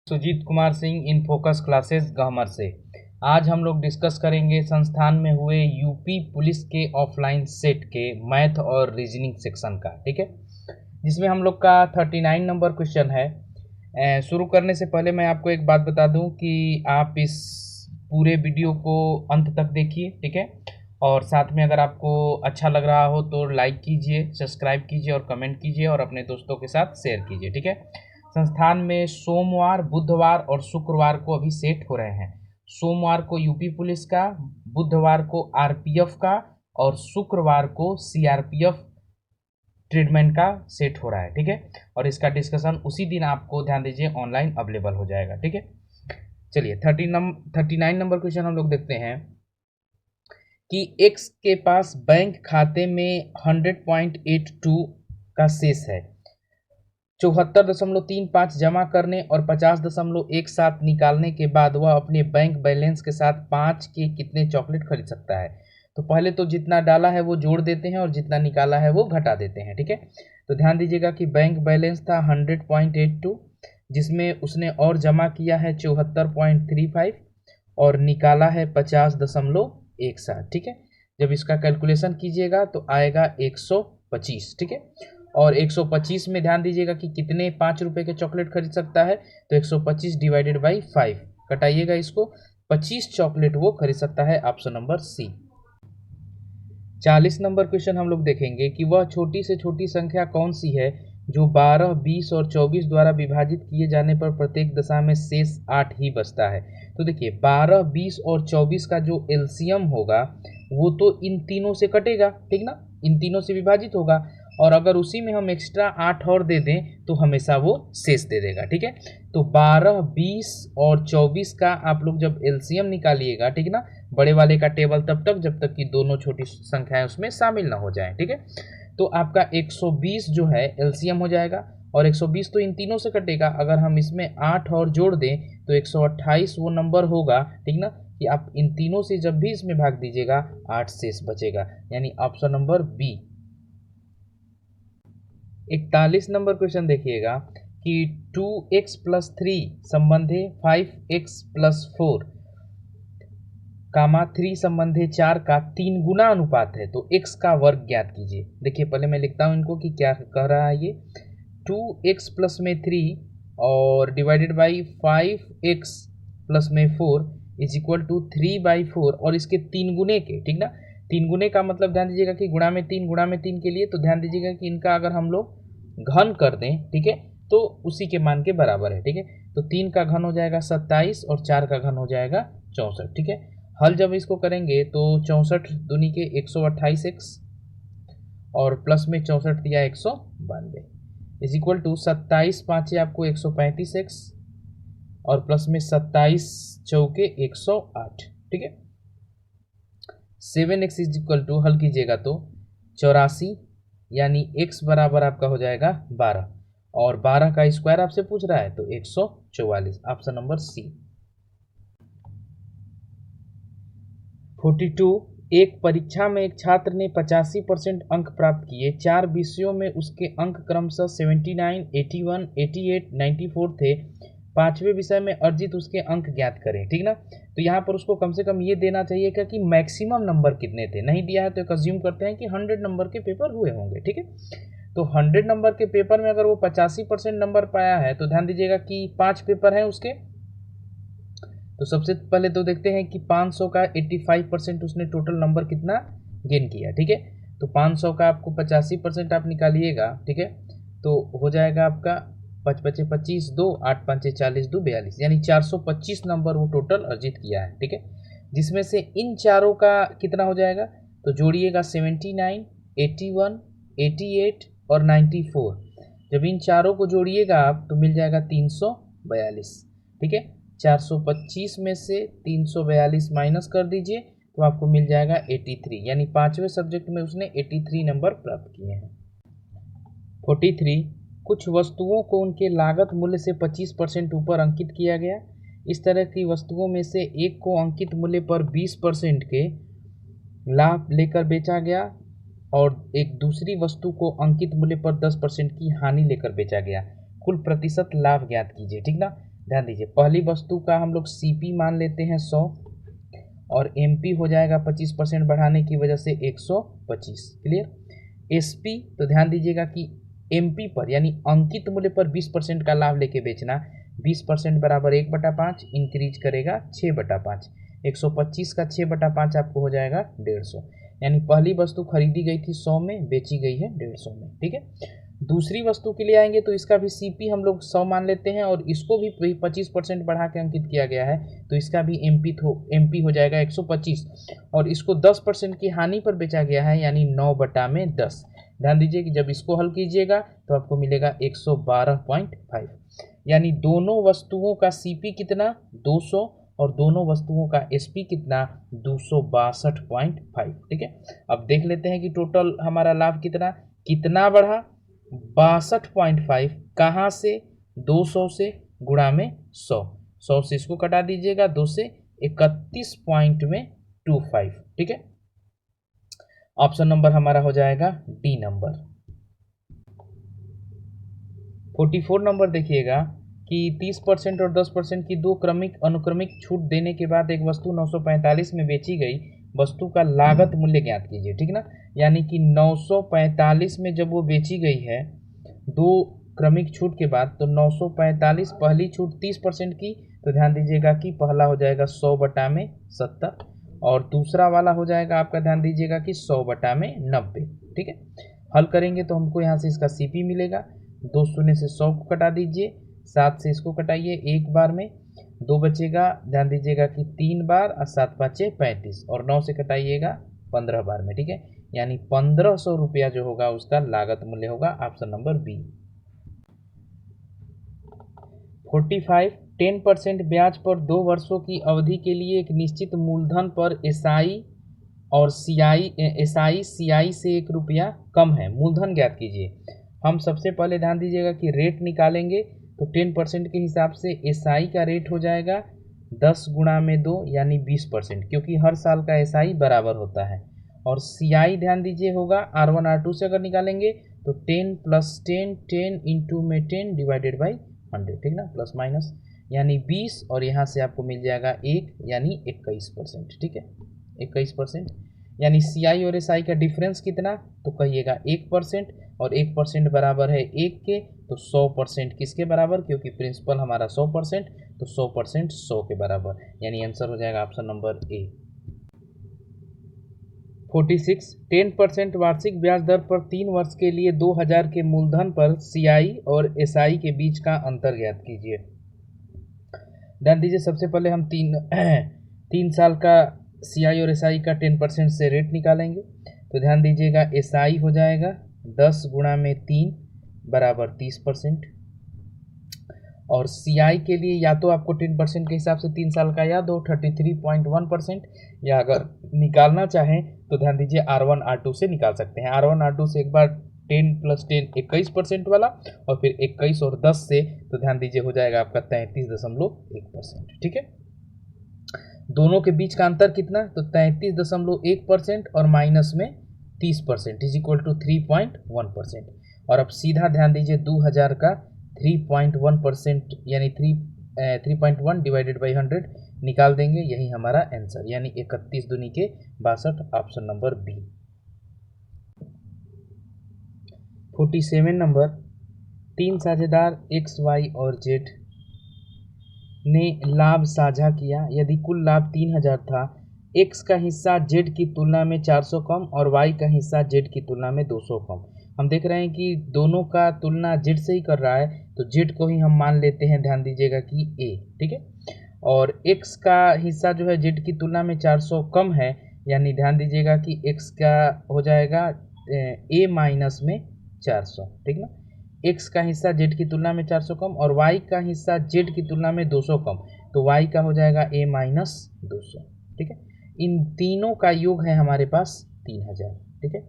Sujit Kumar Singh in Focus Classes Gahmar से। आज हम लोग डिस्कस करेंगे संस्थान में हुए यूपी पुलिस के ऑफलाइन सेट के मैथ और रीजनिंग सेक्शन का, ठीक है, जिसमें हम लोग का 39 नंबर क्वेश्चन है। शुरू करने से पहले मैं आपको एक बात बता दूं कि आप इस पूरे वीडियो को अंत तक देखिए, ठीक है, और साथ में अगर आपको अच्छा लग रहा हो तो लाइक कीजिए, सब्सक्राइब कीजिए और कमेंट कीजिए और अपने दोस्तों के साथ शेयर कीजिए, ठीक है। संस्थान में सोमवार, बुधवार और शुक्रवार को अभी सेट हो रहे हैं। सोमवार को यूपी पुलिस का, बुधवार को आरपीएफ का और शुक्रवार को सीआरपीएफ ट्रीटमेंट का सेट हो रहा है, ठीक है। और इसका डिस्कशन उसी दिन आपको ध्यान दीजिए ऑनलाइन अवेलेबल हो जाएगा, ठीक है। चलिए 39 नंबर क्वेश्चन हम लोग देखते हैं कि एक्स के पास बैंक खाते में 100.82 का शेष है। 74.35 जमा करने और 50.17 निकालने के बाद वह अपने बैंक बैलेंस के साथ 5 के कितने चॉकलेट खरीद सकता है। तो पहले तो जितना डाला है वो जोड़ देते हैं और जितना निकाला है वो घटा देते हैं, ठीक है। तो ध्यान दीजिएगा कि बैंक बैलेंस था 100.82, जिसमें उसने और जमा किया है 74.35 और निकाला है 50.17, ठीक है। जब इसका कैलकुलेशन कीजिएगा तो आएगा 125, ठीक है। और 125 में ध्यान दीजिएगा कि कितने 5 रुपये के चॉकलेट खरीद सकता है, तो 125 डिवाइडेड बाई 5 कटाइएगा इसको, 25 चॉकलेट वो खरीद सकता है, ऑप्शन नंबर सी। 40 नंबर क्वेश्चन हम लोग देखेंगे कि वह छोटी से छोटी संख्या कौन सी है जो 12, 20 और 24 द्वारा विभाजित किए जाने पर प्रत्येक दशा में शेष 8 ही बचता है। तो देखिए 12, 20 और 24 का जो एलसीएम होगा वो तो इन तीनों से कटेगा, ठीक ना, इन तीनों से विभाजित होगा, और अगर उसी में हम एक्स्ट्रा 8 और दे दें तो हमेशा वो शेष दे देगा, ठीक है। तो 12, 20 और 24 का आप लोग जब एलसीएम निकालिएगा, ठीक ना, बड़े वाले का टेबल तब तक जब तक कि दोनों छोटी संख्याएं उसमें शामिल ना हो जाएं, ठीक है। तो आपका 120 जो है एलसीएम हो जाएगा, और 120 तो इन तीनों से कटेगा, अगर हम इसमें 8 और जोड़ दें तो 128 वो नंबर होगा, ठीक ना, कि आप इन तीनों से जब भी इसमें भाग दीजिएगा 8 शेष बचेगा, यानी ऑप्शन नंबर बी। 41 नंबर क्वेश्चन देखिएगा कि 2x + 3 संबंधे 5x + 4 कामा 3 संबंधे 4 का 3 गुना अनुपात है, तो x का वर्ग ज्ञात कीजिए। देखिए पहले मैं लिखता हूं इनको कि क्या कह रहा है ये, 2x प्लस में 3 और डिवाइडेड बाई 5x प्लस में 4 इज इक्वल टू 3/4 और इसके 3 गुने के, ठीक ना। 3 गुने का मतलब ध्यान दीजिएगा कि गुणा में 3 के लिए, तो ध्यान दीजिएगा कि इनका अगर हम लोग घन कर दें, ठीक है, तो उसी के मान के बराबर है, ठीक है। तो 3 का घन हो जाएगा 27 और 4 का घन हो जाएगा 64, ठीक है। हल जब इसको करेंगे तो 64 दूनी के 128x और प्लस में 64 दिया 192 इज इक्वल टू 27 पाँचे आपको 135x और प्लस में 27 चौके 108, ठीक है। 7x इज इक्वल टू हल कीजिएगा तो 84, यानी x बराबर आपका हो जाएगा 12 और 12 का स्क्वायर आपसे पूछ रहा है तो 144, ऑप्शन नंबर सी। 42 एक परीक्षा में एक छात्र ने 85% अंक प्राप्त किए, 4 विषयों में उसके अंक क्रमशः 79, 81, 88, 94 थे। 5वें विषय में अर्जित उसके अंक ज्ञात करें, ठीक ना। तो यहाँ पर उसको कम से कम ये देना चाहिए क्या कि मैक्सिमम नंबर कितने थे, नहीं दिया है तो एक अज्यूम करते हैं कि 100 नंबर के पेपर हुए होंगे, ठीक है। तो 100 नंबर के पेपर में अगर वो 85% नंबर पाया है तो ध्यान दीजिएगा कि 5 पेपर हैं उसके, तो सबसे पहले तो देखते हैं कि 500 का 85% उसने टोटल नंबर कितना गेन किया, ठीक है। तो 500 का आपको 85% आप निकालिएगा, ठीक है, तो हो जाएगा आपका 5 पचे 25, 2 8 5 40, 2 42, यानी 425 नंबर वो टोटल अर्जित किया है, ठीक है। जिसमें से इन चारों का कितना हो जाएगा, तो जोड़िएगा 79, 81, 88 और 94, जब इन चारों को जोड़िएगा आप तो मिल जाएगा 342, ठीक है। 425 में से 342 माइनस कर दीजिए तो आपको मिल जाएगा 83, यानी 5वें सब्जेक्ट में उसने 83 नंबर प्राप्त किए हैं। 43 कुछ वस्तुओं को उनके लागत मूल्य से 25% ऊपर अंकित किया गया। इस तरह की वस्तुओं में से एक को अंकित मूल्य पर 20% के लाभ लेकर बेचा गया और एक दूसरी वस्तु को अंकित मूल्य पर 10% की हानि लेकर बेचा गया। कुल प्रतिशत लाभ ज्ञात कीजिए, ठीक ना। ध्यान दीजिए पहली वस्तु का हम लोग सीपी मान लेते हैं 100 और एमपी हो जाएगा 25% बढ़ाने की वजह से 125। क्लियर। एसपी तो ध्यान दीजिएगा कि एमपी पर यानी अंकित मूल्य पर 20% का लाभ लेके बेचना, 20% बराबर 1/5 इंक्रीज करेगा 6/5, 125 का 6/5 आपको हो जाएगा 150। यानी पहली वस्तु खरीदी गई थी 100 में, बेची गई है 150 में। ठीक है। दूसरी वस्तु के लिए आएंगे तो इसका भी सीपी हम लोग 100 मान लेते हैं और इसको भी 25% बढ़ा के अंकित किया गया है, तो इसका भी एमपी हो जाएगा 125 और इसको 10% की हानि पर बेचा गया है यानी 9/10। ध्यान दीजिए कि जब इसको हल कीजिएगा तो आपको मिलेगा 112.5। यानी दोनों वस्तुओं का सीपी कितना 200 और दोनों वस्तुओं का एसपी कितना 262.5। ठीक है। अब देख लेते हैं कि टोटल हमारा लाभ कितना बढ़ा 62.5। कहाँ से 200 से गुणा में 100 से इसको कटा दीजिएगा 2 से 31.25। ठीक है। ऑप्शन नंबर हमारा हो जाएगा डी नंबर। 44 नंबर देखिएगा कि 30% और 10% की दो अनुक्रमिक छूट देने के बाद एक वस्तु 945 में बेची गई, वस्तु का लागत मूल्य ज्ञात कीजिए। ठीक ना। यानी कि 945 में जब वो बेची गई है दो क्रमिक छूट के बाद, तो 945 पहली छूट 30% की, तो ध्यान दीजिएगा कि पहला हो जाएगा 100/70 और दूसरा वाला हो जाएगा आपका ध्यान दीजिएगा कि 100/90। ठीक है। हल करेंगे तो हमको यहाँ से इसका सीपी मिलेगा, 2 शून्य से 100 को कटा दीजिए, 7 से इसको कटाइए एक बार में, 2 बचेगा ध्यान दीजिएगा कि 3 बार और 7 5 35 और 9 से कटाइएगा 15 बार में। ठीक है। यानी 1500 रुपया जो होगा उसका लागत मूल्य होगा। Option number B. 45 10% ब्याज पर 2 वर्षों की अवधि के लिए एक निश्चित मूलधन पर एसआई और सीआई से 1 रुपया कम है, मूलधन ज्ञात कीजिए। हम सबसे पहले ध्यान दीजिएगा कि रेट निकालेंगे तो 10% के हिसाब से एसआई का रेट हो जाएगा 10 गुणा में 2 यानी 20%, क्योंकि हर साल का एसआई बराबर होता है। और सीआई ध्यान दीजिए होगा R1 R2 से अगर निकालेंगे तो 10 + 10 10 इंटू में 10 डिवाइडेड बाई 100। ठीक ना, प्लस माइनस यानी 20 और यहाँ से आपको मिल जाएगा 1 यानी 21%। ठीक है, 21%। यानी सीआई और एसआई का डिफरेंस कितना, तो कहिएगा 1% और 1% बराबर है 1 के, तो 100% किसके बराबर, क्योंकि प्रिंसिपल हमारा 100%, तो 100% 100 के बराबर। यानी आंसर हो जाएगा ऑप्शन नंबर ए। 46 10% वार्षिक ब्याज दर पर 3 वर्ष के लिए 2000 के मूलधन पर सीआई और एसआई के बीच का अंतर ज्ञात कीजिए। ध्यान दीजिए सबसे पहले हम 3 साल का सीआई और एसआई का 10% से रेट निकालेंगे, तो ध्यान दीजिएगा एसआई हो जाएगा 10 गुणा में 3 बराबर 30%। और सीआई के लिए या तो आपको 10% के हिसाब से 3 साल का याद हो 33.1%, या अगर निकालना चाहें तो ध्यान दीजिए R1 R2 से निकाल सकते हैं। R1 R2 से एक बार 10 + 10 21% वाला और फिर 21 और 10 से, तो ध्यान दीजिए हो जाएगा आपका 33.1%। ठीक है। दोनों के बीच का अंतर कितना, तो 33.1% और माइनस में 30% इज इक्वल टू 3.1%। और अब सीधा ध्यान दीजिए 2000 का 3.1% यानी 3.1 डिवाइडेड बाई 100 निकाल देंगे, यही हमारा आंसर यानी 31 दूनी के 62, ऑप्शन नंबर बी। 47 नंबर 3 साझेदार एक्स वाई और जेड ने लाभ साझा किया। यदि कुल लाभ 3000 था, एक्स का हिस्सा जेड की तुलना में 400 कम और वाई का हिस्सा जेड की तुलना में 200 कम। हम देख रहे हैं कि दोनों का तुलना जेड से ही कर रहा है, तो जेड को ही हम मान लेते हैं ध्यान दीजिएगा कि ए। ठीक है। और एक्स का हिस्सा जो है जेड की तुलना में 400 कम है, यानी ध्यान दीजिएगा कि एक्स का हो जाएगा ए माइनस में 400। ठीक ना। एक्स का हिस्सा जेड की तुलना में 400 कम और वाई का हिस्सा जेड की तुलना में 200 कम, तो वाई का हो जाएगा a माइनस 200। ठीक है। इन तीनों का योग है हमारे पास 3000। ठीक है।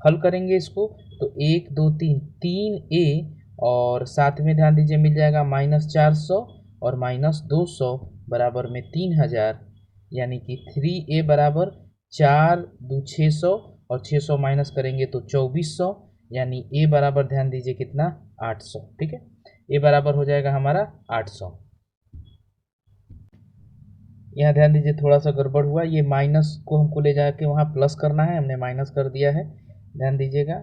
हल करेंगे इसको तो 1 2 3 3a और साथ में ध्यान दीजिए मिल जाएगा -400 और -200 बराबर में 3000, यानी कि 3a बराबर 4 2 600 और 600 माइनस करेंगे तो 2400, यानी ए बराबर ध्यान दीजिए कितना 800। ठीक है। ए बराबर हो जाएगा हमारा 800। यहाँ ध्यान दीजिए थोड़ा सा गड़बड़ हुआ, ये माइनस को हमको ले जाके वहाँ प्लस करना है, हमने माइनस कर दिया है। ध्यान दीजिएगा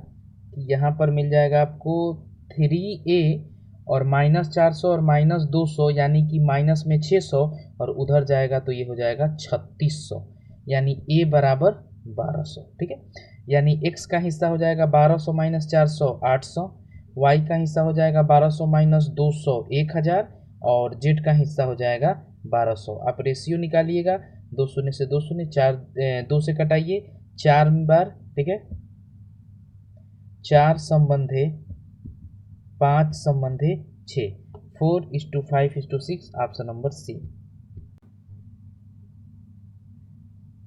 कि यहाँ पर मिल जाएगा आपको 3A और -400 और -200 यानी कि माइनस में 600 और उधर जाएगा तो ये हो जाएगा 3600, यानी A बराबर 1200। ठीक है, यानी x का हिस्सा हो जाएगा 1200 - 400 800, y का हिस्सा हो जाएगा 1200 - 200 1000 और z का हिस्सा हो जाएगा 1200। आप रेशियो निकालिएगा, 2 शून्य से 2 शून्य, 4 2 से कटाइए 4 बार। ठीक है, 4 संबंधे 5 संबंधे 6, 4:5:6, ऑप्शन नंबर सी।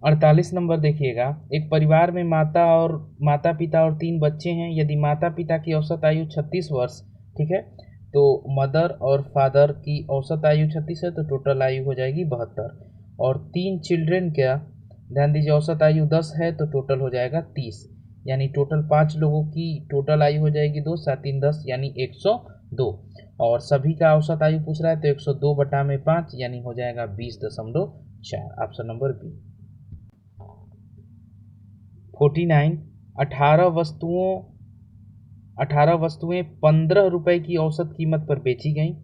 48 नंबर देखिएगा, एक परिवार में माता पिता और 3 बच्चे हैं। यदि माता पिता की औसत आयु 36 वर्ष, ठीक है, तो मदर और फादर की औसत आयु 36 है, तो टोटल आयु हो जाएगी 72। और 3 चिल्ड्रेन क्या, ध्यान दीजिए औसत आयु 10 है तो टोटल हो जाएगा 30, यानी टोटल 5 लोगों की टोटल आयु हो जाएगी 2, 7 3 10 यानी 102। और सभी का औसत आयु पूछ रहा है तो 102/5 यानी हो जाएगा 20.4, ऑप्शन नंबर बी। 49, 18 वस्तुएं 15 रुपए की औसत कीमत पर बेची गईं।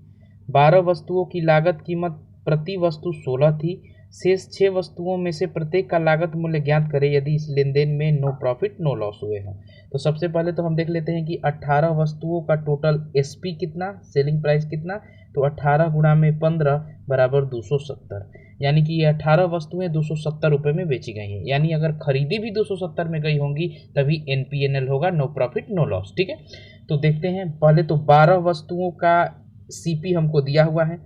12 वस्तुओं की लागत कीमत प्रति वस्तु 16 थी। शेष 6 वस्तुओं में से प्रत्येक का लागत मूल्य ज्ञात करें यदि इस लेनदेन में नो प्रॉफिट नो लॉस हुए हों। तो सबसे पहले तो हम देख लेते हैं कि 18 वस्तुओं का टोटल एसपी कितना, सेलिंग प्राइस कितना, तो 18 गुणा में 15 बराबर 270, यानी कि ये 18 वस्तुएं 270 रुपये में बेची गई हैं। यानी अगर खरीदी भी 270 में गई होंगी तभी NPNL होगा, नो प्रॉफिट नो लॉस। ठीक है, तो देखते हैं पहले तो 12 वस्तुओं का CP हमको दिया हुआ है,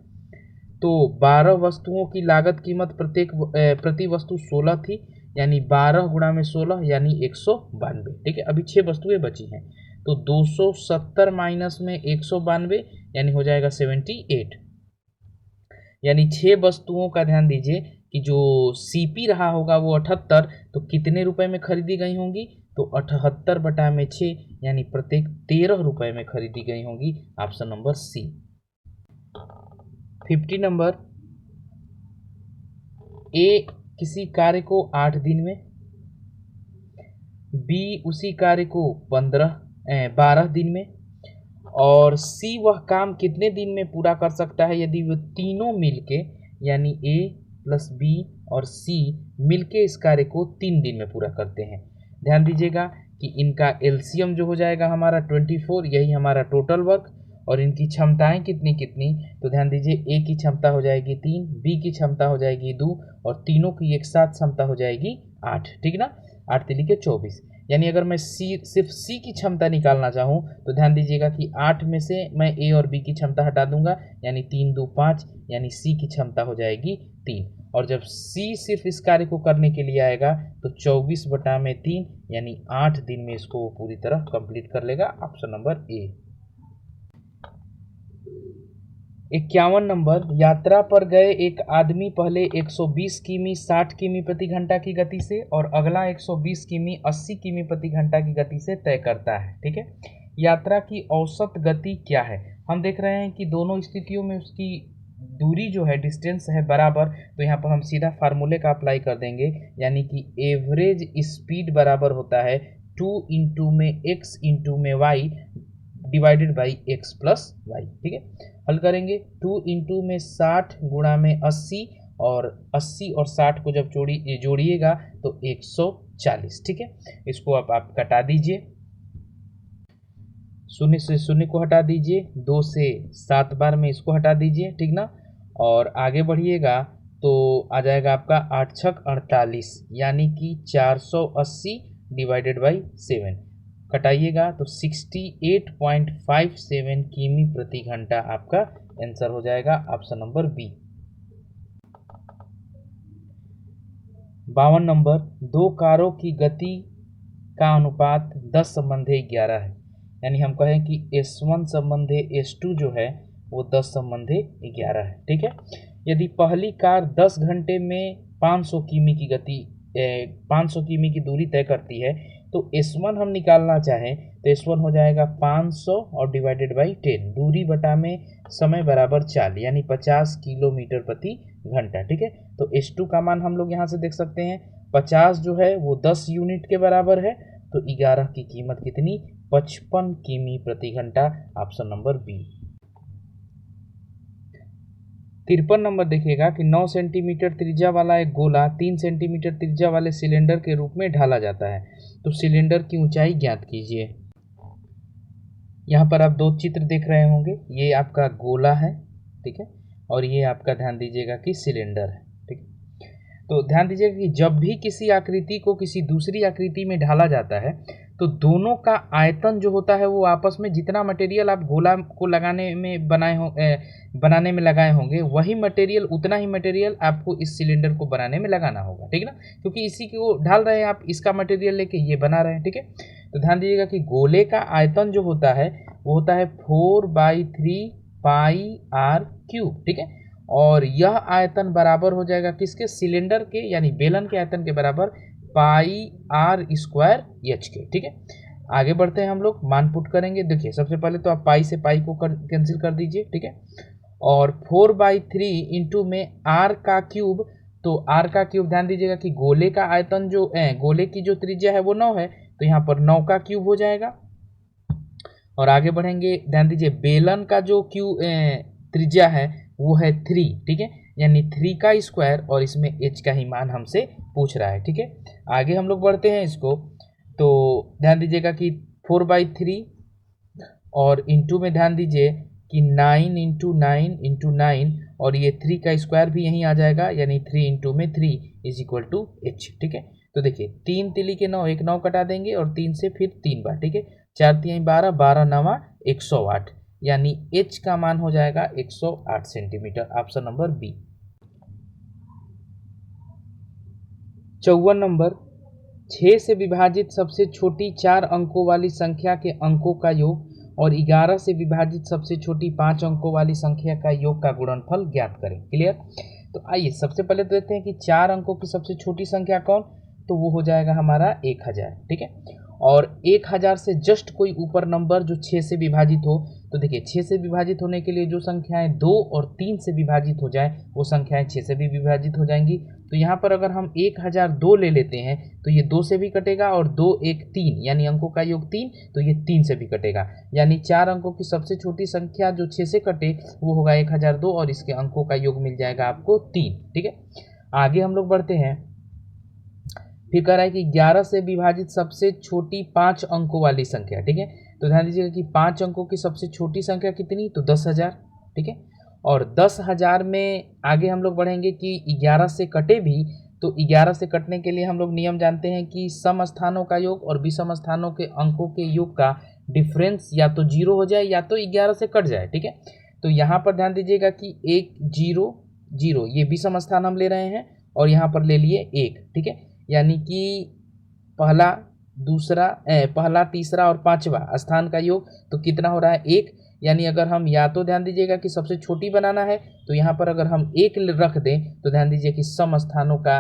तो 12 वस्तुओं की लागत कीमत प्रति वस्तु 16 थी, यानी 12 गुणा में 16 यानी 192। ठीक है, अभी 6 वस्तुएं बची हैं, तो 270 माइनस में 192 यानी हो जाएगा 78, यानी 6 वस्तुओं का ध्यान दीजिए कि जो CP रहा होगा वो 78, तो कितने रुपए में खरीदी गई होंगी, तो 78/6 यानी प्रत्येक 13 रुपए में खरीदी गई होंगी, option number C. 50 number, A किसी कार्य को 8 दिन में, B उसी कार्य को 12 दिन में, और C वह काम कितने दिन में पूरा कर सकता है यदि वो तीनों मिलके, यानी A + B और C मिलके इस कार्य को 3 दिन में पूरा करते हैं। ध्यान दीजिएगा कि इनका LCM जो हो जाएगा हमारा 24, यही हमारा टोटल वर्क, और इनकी क्षमताएं कितनी कितनी, तो ध्यान दीजिए A की क्षमता हो जाएगी 3, B की क्षमता हो जाएगी 2 और तीनों की एक साथ क्षमता हो जाएगी 8। ठीक ना, 8 3 के 24, यानी अगर मैं सिर्फ C की क्षमता निकालना चाहूँ तो ध्यान दीजिएगा कि 8 में से मैं A और B की क्षमता हटा दूंगा, यानी 3 2 5, यानी C की क्षमता हो जाएगी 3। और जब C सिर्फ इस कार्य को करने के लिए आएगा तो 24/3 यानी 8 दिन में इसको वो पूरी तरह कंप्लीट कर लेगा, ऑप्शन नंबर ए। 51 नंबर, यात्रा पर गए एक आदमी पहले 120 किमी 60 किमी प्रति घंटा की गति से और अगला 120 किमी 80 किमी प्रति घंटा की गति से तय करता है। ठीक है, यात्रा की औसत गति क्या है, हम देख रहे हैं कि दोनों स्थितियों में उसकी दूरी जो है, डिस्टेंस है बराबर, तो यहाँ पर हम सीधा फार्मूले का अप्लाई कर देंगे, यानी कि एवरेज स्पीड बराबर होता है 2 × में x × में y divided by x + y। ठीक है, हल करेंगे, 2 × में 60 गुणा में 80 और 80 और 60 को जब जोड़िएगा तो 140। ठीक है, इसको आप कटा दीजिए, 0 से 0 को हटा दीजिए, 2 से 7 बार में इसको हटा दीजिए। ठीक ना, और आगे बढ़िएगा तो आ जाएगा आपका 8 × 6 = 48, यानी कि 480 डिवाइडेड बाई 7 कटाइएगा तो 68.57 किमी प्रति घंटा आपका आंसर हो जाएगा, ऑप्शन नंबर बी। 52 नंबर, 2 कारों की गति का अनुपात 10:11 है, यानी हम कहें कि S1 संबंधे S2 जो है वो 10:11 है। ठीक है, यदि पहली कार 10 घंटे में 500 किमी की दूरी तय करती है तो S1 हम निकालना चाहें तो S1 हो जाएगा 500 और डिवाइडेड बाई 10, दूरी बटा में समय बराबर 4 यानी 50 किलोमीटर प्रति घंटा। ठीक है, तो S2 का मान हम लोग यहाँ से देख सकते हैं, 50 जो है वो 10 यूनिट के बराबर है, तो 11 की कीमत कितनी, 55 किमी प्रति घंटा, ऑप्शन नंबर बी। 53 नंबर देखिएगा कि 9 सेंटीमीटर त्रिज्या वाला एक गोला 3 सेंटीमीटर त्रिज्या वाले सिलेंडर के रूप में ढाला जाता है, तो सिलेंडर की ऊंचाई ज्ञात कीजिए। यहाँ पर आप दो चित्र देख रहे होंगे, ये आपका गोला है, ठीक है, और ये आपका ध्यान दीजिएगा कि सिलेंडर है। ठीक है, तो ध्यान दीजिएगा कि जब भी किसी आकृति को किसी दूसरी आकृति में ढाला जाता है तो दोनों का आयतन जो होता है वो आपस में, जितना मटेरियल आप गोला को लगाने में बनाने में लगाए होंगे वही मटेरियल, उतना ही मटेरियल आपको इस सिलेंडर को बनाने में लगाना होगा। ठीक है ना, क्योंकि इसी को ढाल रहे हैं आप, इसका मटेरियल लेके ये बना रहे हैं। ठीक है, तो ध्यान दीजिएगा कि गोले का आयतन जो होता है वो होता है 4/3 पाई आर क्यूब। ठीक है, और यह आयतन बराबर हो जाएगा किसके, सिलेंडर के यानी बेलन के आयतन के बराबर पाई आर स्क्वायर एच के। ठीक है, आगे बढ़ते हैं हम लोग, मान पुट करेंगे। देखिए सबसे पहले तो आप पाई से पाई को कैंसिल कर दीजिए। ठीक है, और 4/3 इंटू में आर का क्यूब, तो आर का क्यूब ध्यान दीजिएगा कि गोले का आयतन जो गोले की जो त्रिज्या है वो 9 है, तो यहाँ पर 9 का क्यूब हो जाएगा। और आगे बढ़ेंगे, ध्यान दीजिए बेलन का जो त्रिज्या है वो है 3। ठीक है, यानी 3 का स्क्वायर, और इसमें h का ही मान हमसे पूछ रहा है। ठीक है, आगे हम लोग बढ़ते हैं इसको, तो ध्यान दीजिएगा कि 4/3 और इंटू में ध्यान दीजिए कि 9 इंटू 9 इंटू 9, और ये 3 का स्क्वायर भी यहीं आ जाएगा, यानी 3 इंटू में 3 इज इक्वल टू h। ठीक है, तो देखिए 3 तिली के 9, एक 9 कटा देंगे और 3 से फिर 3 बार। ठीक है, 4 3 12, 12 9 108, यानी h का मान हो जाएगा 108 centimetre, option number B. 54 number, 6 से विभाजित सबसे छोटी 4 अंकों वाली संख्या के अंकों का योग और 11 से विभाजित सबसे छोटी 5 अंकों वाली संख्या का योग का गुणनफल ज्ञात करें। क्लियर, तो आइए सबसे पहले तो देखते हैं कि 4 अंकों की सबसे छोटी संख्या कौन, तो वो हो जाएगा हमारा 1000। ठीक है, और 1000 से जस्ट कोई ऊपर नंबर जो 6 से विभाजित हो, तो देखिए 6 से विभाजित होने के लिए जो संख्याएं 2 और 3 से विभाजित हो जाए वो संख्याएं 6 से भी विभाजित हो जाएंगी। तो यहाँ पर अगर हम 1002 ले लेते हैं तो ये 2 से भी कटेगा, और 2 1 3 यानी अंकों का योग 3, तो ये 3 से भी कटेगा, यानी 4 अंकों की सबसे छोटी संख्या जो 6 से कटे वो होगा 1002, और इसके अंकों का योग मिल जाएगा आपको 3। ठीक है, आगे हम लोग बढ़ते हैं, फिर कह रहा है कि 11 से विभाजित सबसे छोटी 5 अंकों वाली संख्या। ठीक है, तो ध्यान दीजिएगा कि 5 अंकों की सबसे छोटी संख्या कितनी, तो 10,000। ठीक है, और 10,000 में आगे हम लोग बढ़ेंगे कि 11 से कटे भी, तो 11 से कटने के लिए हम लोग नियम जानते हैं कि सम स्थानों का योग और विषम स्थानों के अंकों के योग का डिफरेंस या तो 0 हो जाए या तो 11 से कट जाए। ठीक है, तो यहाँ पर ध्यान दीजिएगा कि 1 0 0 ये विषम स्थान हम ले रहे हैं, और यहाँ पर ले लिए 1। ठीक है, यानी कि पहला तीसरा और पांचवा स्थान का योग तो कितना हो रहा है, 1। यानी अगर हम या तो ध्यान दीजिएगा कि सबसे छोटी बनाना है तो यहाँ पर अगर हम 1 रख दें तो ध्यान दीजिए कि सम स्थानों का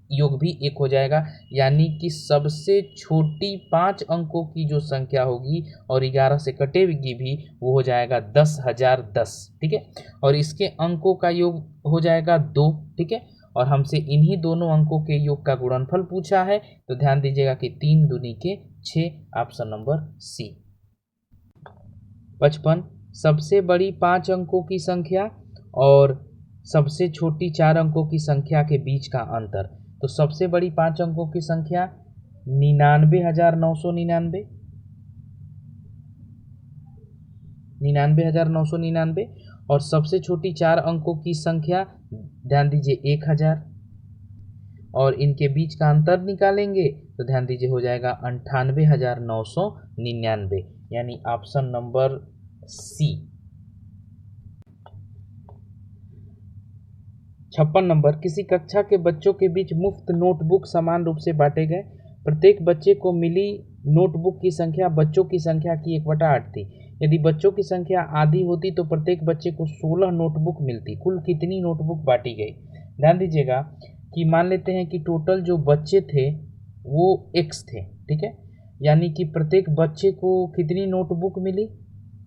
योग भी 1 हो जाएगा, यानी कि सबसे छोटी 5 अंकों की जो संख्या होगी और 11 से कटेगी भी वो हो जाएगा 10,010। ठीक है, और इसके अंकों का योग हो जाएगा 2। ठीक है, और हमसे इन्हीं दोनों अंकों के योग का गुणनफल पूछा है, तो ध्यान दीजिएगा कि 3 दूनी के 6, ऑप्शन नंबर सी। 55, सबसे बड़ी 5 अंकों की संख्या और सबसे छोटी 4 अंकों की संख्या के बीच का अंतर। तो सबसे बड़ी 5 अंकों की संख्या 99,999, 99,999, और सबसे छोटी 4 अंकों की संख्या ध्यान दीजिए 1000, और इनके बीच का अंतर निकालेंगे तो ध्यान दीजिए हो जाएगा 98,999, यानी ऑप्शन नंबर सी। 56 नंबर, किसी कक्षा के बच्चों के बीच मुफ्त नोटबुक समान रूप से बांटे गए। प्रत्येक बच्चे को मिली नोटबुक की संख्या बच्चों की संख्या की 1/8 थी। यदि बच्चों की संख्या आधी होती तो प्रत्येक बच्चे को 16 नोटबुक मिलती। कुल कितनी नोटबुक बांटी गई? ध्यान दीजिएगा कि मान लेते हैं कि टोटल जो बच्चे थे वो x थे। ठीक है, यानी कि प्रत्येक बच्चे को कितनी नोटबुक मिली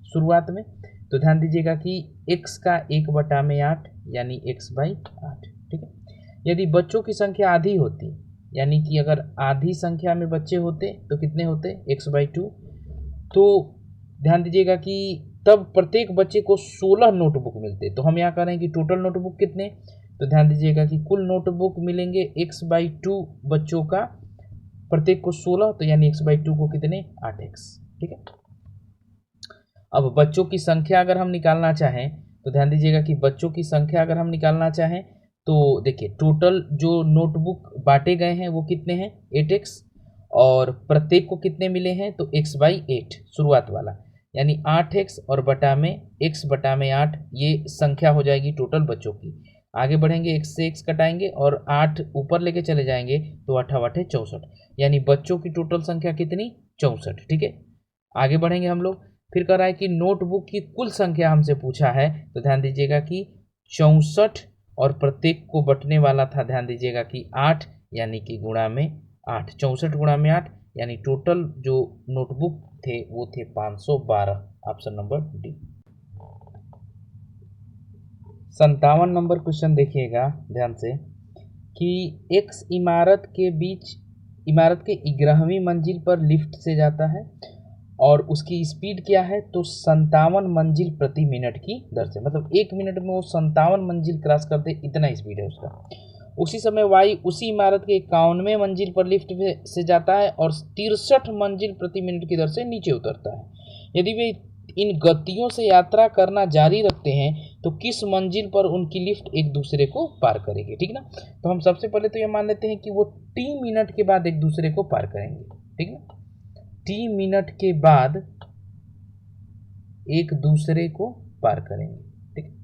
शुरुआत में, तो ध्यान दीजिएगा कि x का 1/8 यानी x/8, ठीक है। यदि बच्चों की संख्या आधी होती, यानी कि अगर आधी संख्या में बच्चे होते तो कितने होते, x/2, तो ध्यान दीजिएगा कि तब प्रत्येक बच्चे को 16 नोटबुक मिलते। तो हम यहाँ कह रहे हैं कि टोटल नोटबुक कितने, तो ध्यान दीजिएगा कि कुल नोटबुक मिलेंगे x/2 बच्चों का, प्रत्येक को 16, तो यानी x/2 को कितने, 8x, ठीक है। अब बच्चों की संख्या अगर हम निकालना चाहें तो ध्यान दीजिएगा कि बच्चों की संख्या अगर हम निकालना चाहें तो देखिए टोटल जो नोटबुक बांटे गए हैं वो कितने हैं, 8x, और प्रत्येक को कितने मिले हैं, तो x/8 शुरुआत वाला, यानी 8x और बटा में x/8, ये संख्या हो जाएगी टोटल बच्चों की। आगे बढ़ेंगे, x से x कटाएंगे और 8 ऊपर लेके चले जाएंगे तो 8 8 64, यानी बच्चों की टोटल संख्या कितनी, 64, ठीक है। आगे बढ़ेंगे हम लोग, फिर कह रहा है कि नोटबुक की कुल संख्या हमसे पूछा है, तो ध्यान दीजिएगा कि 64 और प्रत्येक को बंटने वाला था, ध्यान दीजिएगा कि 8, यानी कि गुणा में 8, 64 गुणा में 8, यानी टोटल जो नोटबुक थे वो थे 512, option number D. 57 number question देखिएगा ध्यान से कि एक इमारत के 11वीं मंजिल पर लिफ्ट से जाता है और उसकी स्पीड क्या है, तो 57 मंजिल प्रति मिनट की दर से, मतलब 1 मिनट में वो 57 मंजिल क्रॉस करते, इतना स्पीड है उसका। उसी समय वाई उसी इमारत के 51वें मंजिल पर लिफ्ट से जाता है और 63 मंजिल प्रति मिनट की दर से नीचे उतरता है। यदि वे इन गतियों से यात्रा करना जारी रखते हैं तो किस मंजिल पर उनकी लिफ्ट एक दूसरे को पार करेगी, ठीक ना। तो हम सबसे पहले तो ये मान लेते हैं कि वो t मिनट के बाद एक दूसरे को पार करेंगे, ठीक ना, t मिनट के बाद एक दूसरे को पार करेंगे, ठीक।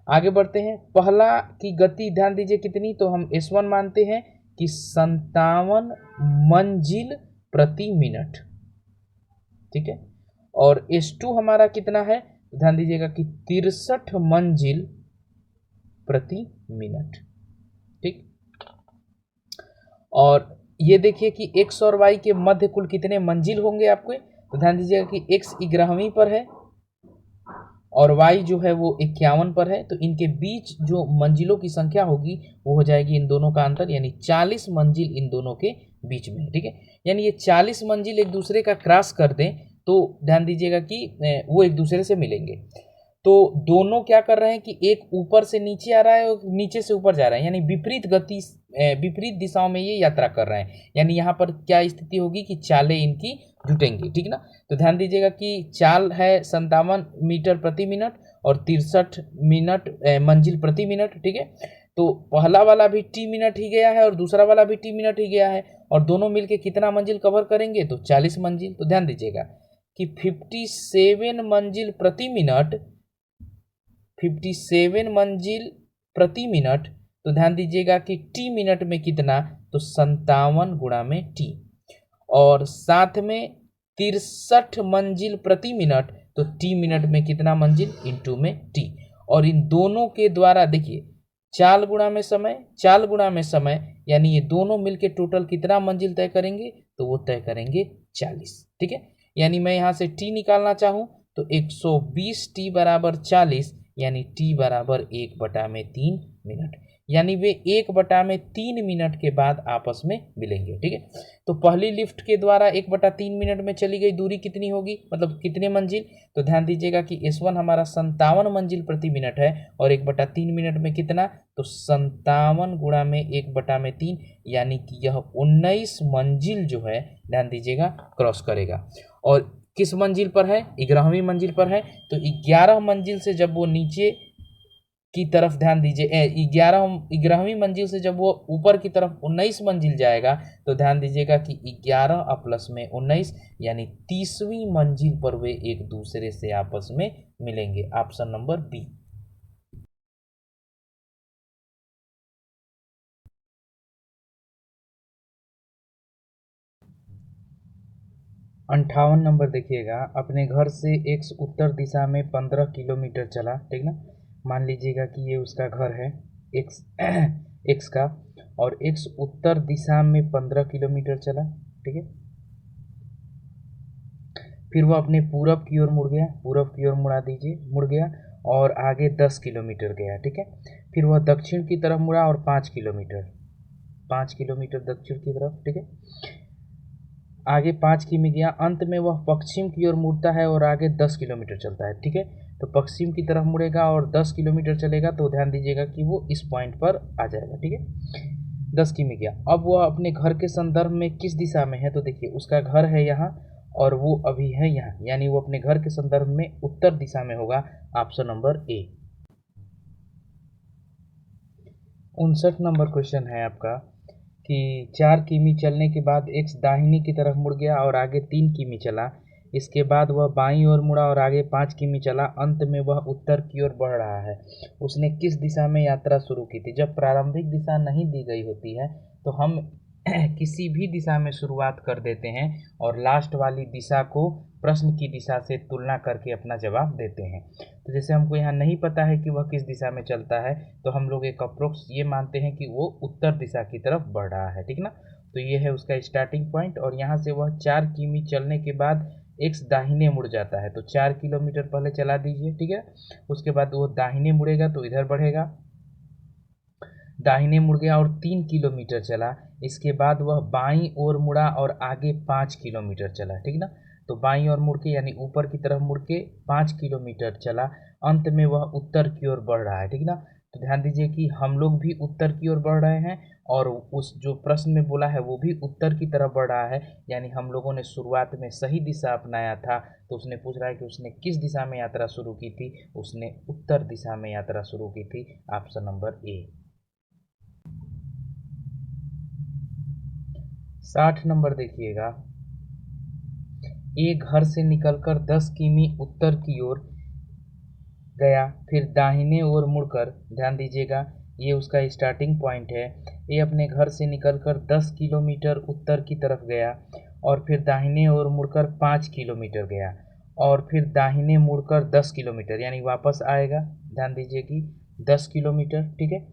आगे बढ़ते हैं, पहला की गति ध्यान दीजिए कितनी, तो हम S1 मानते हैं कि 57 मंजिल प्रति मिनट, ठीक है। और S2 हमारा कितना है, ध्यान दीजिएगा कि 63 मंजिल प्रति मिनट, ठीक। और ये देखिए कि x और y के मध्य कुल कितने मंजिल होंगे आपको, तो ध्यान दीजिएगा कि x 11वीं पर है और y जो है वो 51 पर है, तो इनके बीच जो मंजिलों की संख्या होगी वो हो जाएगी इन दोनों का अंतर, यानी 40 मंजिल इन दोनों के बीच में, ठीक है। यानी ये 40 मंजिल एक दूसरे का क्रॉस कर दें तो ध्यान दीजिएगा कि वो एक दूसरे से मिलेंगे। तो दोनों क्या कर रहे हैं कि एक ऊपर से नीचे आ रहा है और नीचे से ऊपर जा रहा है, यानी विपरीत दिशाओं में ये यात्रा कर रहे हैं, यानी यहाँ पर क्या स्थिति होगी कि चालें इनकी जुटेंगी, ठीक ना। तो ध्यान दीजिएगा कि चाल है 57 मीटर प्रति मिनट और 63 मंजिल प्रति मिनट, ठीक है। तो पहला वाला भी t मिनट ही गया है और दूसरा वाला भी t मिनट ही गया है, और दोनों मिलके कितना मंजिल कवर करेंगे, तो 40 मंजिल। तो ध्यान दीजिएगा कि 57 मंजिल प्रति मिनट, 57 मंजिल प्रति मिनट, तो ध्यान दीजिएगा कि t मिनट में कितना, तो 57 गुणा में t, और साथ में 63 मंजिल प्रति मिनट, तो t मिनट में कितना मंजिल, इंटू में t। और इन दोनों के द्वारा देखिए चाल गुणा में समय, यानी ये दोनों मिलके टोटल कितना मंजिल तय करेंगे, तो वो तय करेंगे 40, ठीक है। यानी मैं यहाँ से t निकालना चाहूँ तो 120t बराबर 40, यानी t बराबर 1/3 मिनट, यानी वे 1/3 मिनट के बाद आपस में मिलेंगे, ठीक है। तो पहली लिफ्ट के द्वारा 1/3 मिनट में चली गई दूरी कितनी होगी, मतलब कितने मंजिल, तो ध्यान दीजिएगा कि S1 हमारा 57 मंजिल प्रति मिनट है और 1/3 मिनट में कितना, तो 57 गुणा में 1/3, यानी कि यह 19 मंजिल जो है ध्यान दीजिएगा क्रॉस करेगा। और किस मंजिल पर है, 11वीं मंजिल पर है, तो 11 मंजिल से जब वो नीचे की तरफ ध्यान दीजिए 11वीं मंजिल से जब वो ऊपर की तरफ 19 मंजिल जाएगा, तो ध्यान दीजिएगा कि 11 प्लस में 19, यानी 30वीं मंजिल पर वे एक दूसरे से आपस में मिलेंगे, ऑप्शन नंबर बी। अंठावन नंबर देखिएगा, अपने घर से x उत्तर दिशा में 15 किलोमीटर चला, ठीक ना। मान लीजिएगा कि ये उसका घर है x का, और x उत्तर दिशा में 15 किलोमीटर चला, ठीक है। फिर वह अपने पूरब की ओर मुड़ गया, पूरब की ओर मुड़ा दीजिए, मुड़ गया और आगे 10 किलोमीटर गया, ठीक है। फिर वह दक्षिण की तरफ मुड़ा और 5 किलोमीटर दक्षिण की तरफ, ठीक है। आगे 5 किमी गया, अंत में वह पश्चिम की ओर मुड़ता है और आगे 10 किलोमीटर चलता है, ठीक है। तो पश्चिम की तरफ मुड़ेगा और 10 किलोमीटर चलेगा, तो ध्यान दीजिएगा कि वो इस पॉइंट पर आ जाएगा, ठीक है। 10 किमी गया। अब वह अपने घर के संदर्भ में किस दिशा में है, तो देखिए उसका घर है यहाँ और वो अभी है यहाँ, यानी वो अपने घर के संदर्भ में उत्तर दिशा में होगा, option number A. 59 number question है आपका कि 4 किमी चलने के बाद एक्स दाहिनी की तरफ मुड़ गया और आगे 3 किमी चला, इसके बाद वह बाईं ओर मुड़ा और आगे 5 किमी चला, अंत में वह उत्तर की ओर बढ़ रहा है। उसने किस दिशा में यात्रा शुरू की थी? जब प्रारंभिक दिशा नहीं दी गई होती है तो हम किसी भी दिशा में शुरुआत कर देते हैं और लास्ट वाली दिशा को प्रश्न की दिशा से तुलना करके अपना जवाब देते हैं। तो जैसे हमको यहाँ नहीं पता है कि वह किस दिशा में चलता है, तो हम लोग एक अप्रोक्स ये मानते हैं कि वो उत्तर दिशा की तरफ बढ़ रहा है, ठीक ना। तो ये है उसका स्टार्टिंग पॉइंट और यहाँ से वह 4 किमी चलने के बाद एक्स दाहिने मुड़ जाता है, तो 4 किलोमीटर पहले चला दीजिए, ठीक है। उसके बाद वो दाहिने मुड़ेगा तो इधर बढ़ेगा, दाहिने मुड़ गया और 3 किलोमीटर चला, इसके बाद वह बाईं ओर मुड़ा और आगे 5 किलोमीटर चला, ठीक ना। तो बाईं ओर मुड़ के यानी ऊपर की तरफ मुड़ के 5 किलोमीटर चला, अंत में वह उत्तर की ओर बढ़ रहा है, ठीक ना। तो ध्यान दीजिए कि हम लोग भी उत्तर की ओर बढ़ रहे हैं और उस जो प्रश्न में बोला है वो भी उत्तर की तरफ बढ़ रहा है, यानी हम लोगों ने शुरुआत में सही दिशा अपनाया था। तो उसने पूछ रहा है कि उसने किस दिशा में यात्रा शुरू की थी, उसने उत्तर दिशा में यात्रा शुरू की थी, ऑप्शन नंबर ए। 60 नंबर देखिएगा, ए घर से निकलकर 10 किमी उत्तर की ओर गया, फिर दाहिने ओर मुड़कर, ध्यान दीजिएगा ये उसका स्टार्टिंग पॉइंट है। ये अपने घर से निकलकर 10 किलोमीटर उत्तर की तरफ गया और फिर दाहिने ओर मुड़कर 5 किलोमीटर गया और फिर दाहिने मुड़कर 10 किलोमीटर यानी वापस आएगा, ध्यान दीजिए कि 10 किलोमीटर, ठीक है।